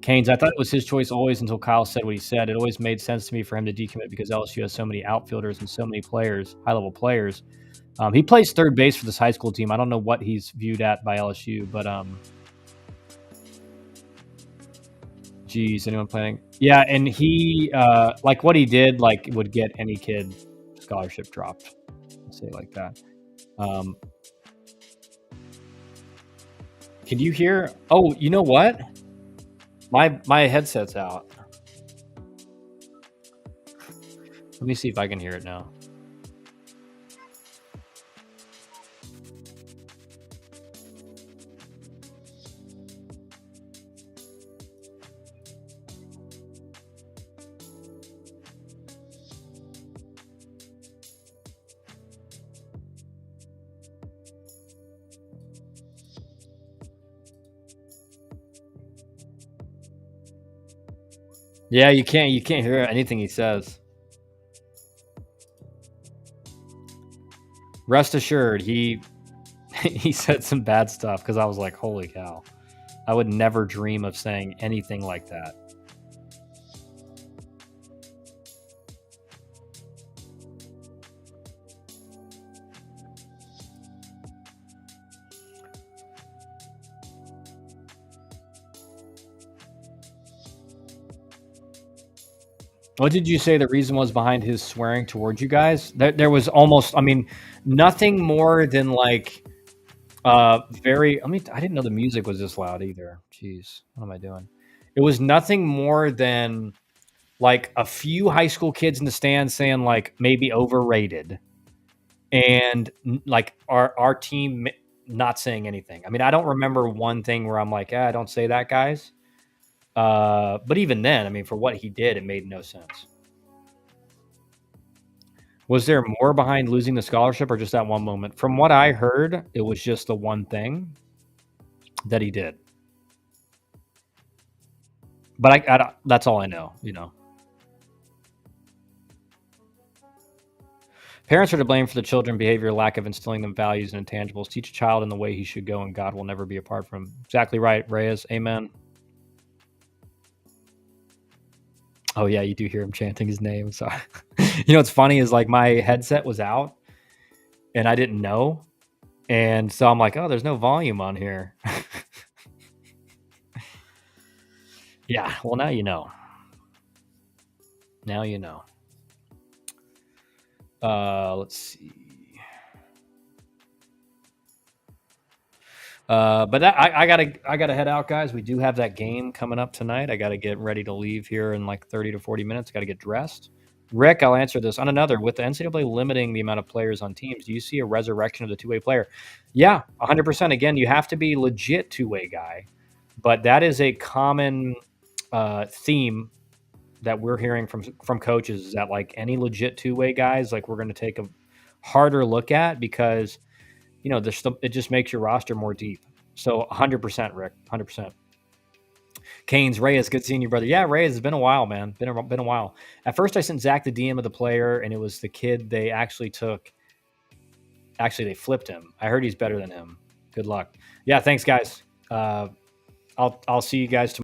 Speaker 1: Canes, I thought it was his choice always until Kyle said what he said. It always made sense to me for him to decommit because LSU has so many outfielders and so many players, high-level players. He plays third base for this high school team. I don't know what he's viewed at by LSU, but geez, anyone playing? Yeah, and he like what he did, like would get any kid scholarship dropped. I'll say it like that. Can you hear? Oh, you know what? My headset's out. Let me see if I can hear it now. Yeah, you can't hear anything he says. Rest assured, he said some bad stuff because I was like, holy cow. I would never dream of saying anything like that. What did you say the reason was behind his swearing towards you guys? There was almost, nothing more than like I didn't know the music was this loud either. Jeez, what am I doing? It was nothing more than like a few high school kids in the stands saying like maybe overrated, and like our team not saying anything. I don't remember one thing where I'm like, don't say that, guys. But even then, for what he did, it made no sense. Was there more behind losing the scholarship or just that one moment? From what I heard, it was just the one thing that he did. But I that's all I know, Parents are to blame for the children's behavior, lack of instilling them values and intangibles. Teach a child in the way he should go, and God will never be apart from him. Exactly right, Reyes. Amen. Oh, yeah, you do hear him chanting his name. So, what's funny is like my headset was out and I didn't know. And so I'm like, oh, there's no volume on here. Yeah, well, now you know. Now you know. Let's see. But I gotta head out, guys. We do have that game coming up tonight. I gotta get ready to leave here in like 30 to 40 minutes. Got to get dressed. Rick, I'll answer this on another. With the NCAA limiting the amount of players on teams, do you see a resurrection of the two-way player? Yeah, 100%. Again, you have to be legit two-way guy, but that is a common theme that we're hearing from coaches is that like any legit two-way guys, like we're going to take harder look at because, it just makes your roster more deep. So 100%, Rick, 100%. Canes, Reyes, good seeing you, brother. Yeah, Reyes, it's been a while, man. Been a while. At first, I sent Zach the DM of the player, and it was the kid they actually took. Actually, they flipped him. I heard he's better than him. Good luck. Yeah, thanks, guys. I'll see you guys tomorrow.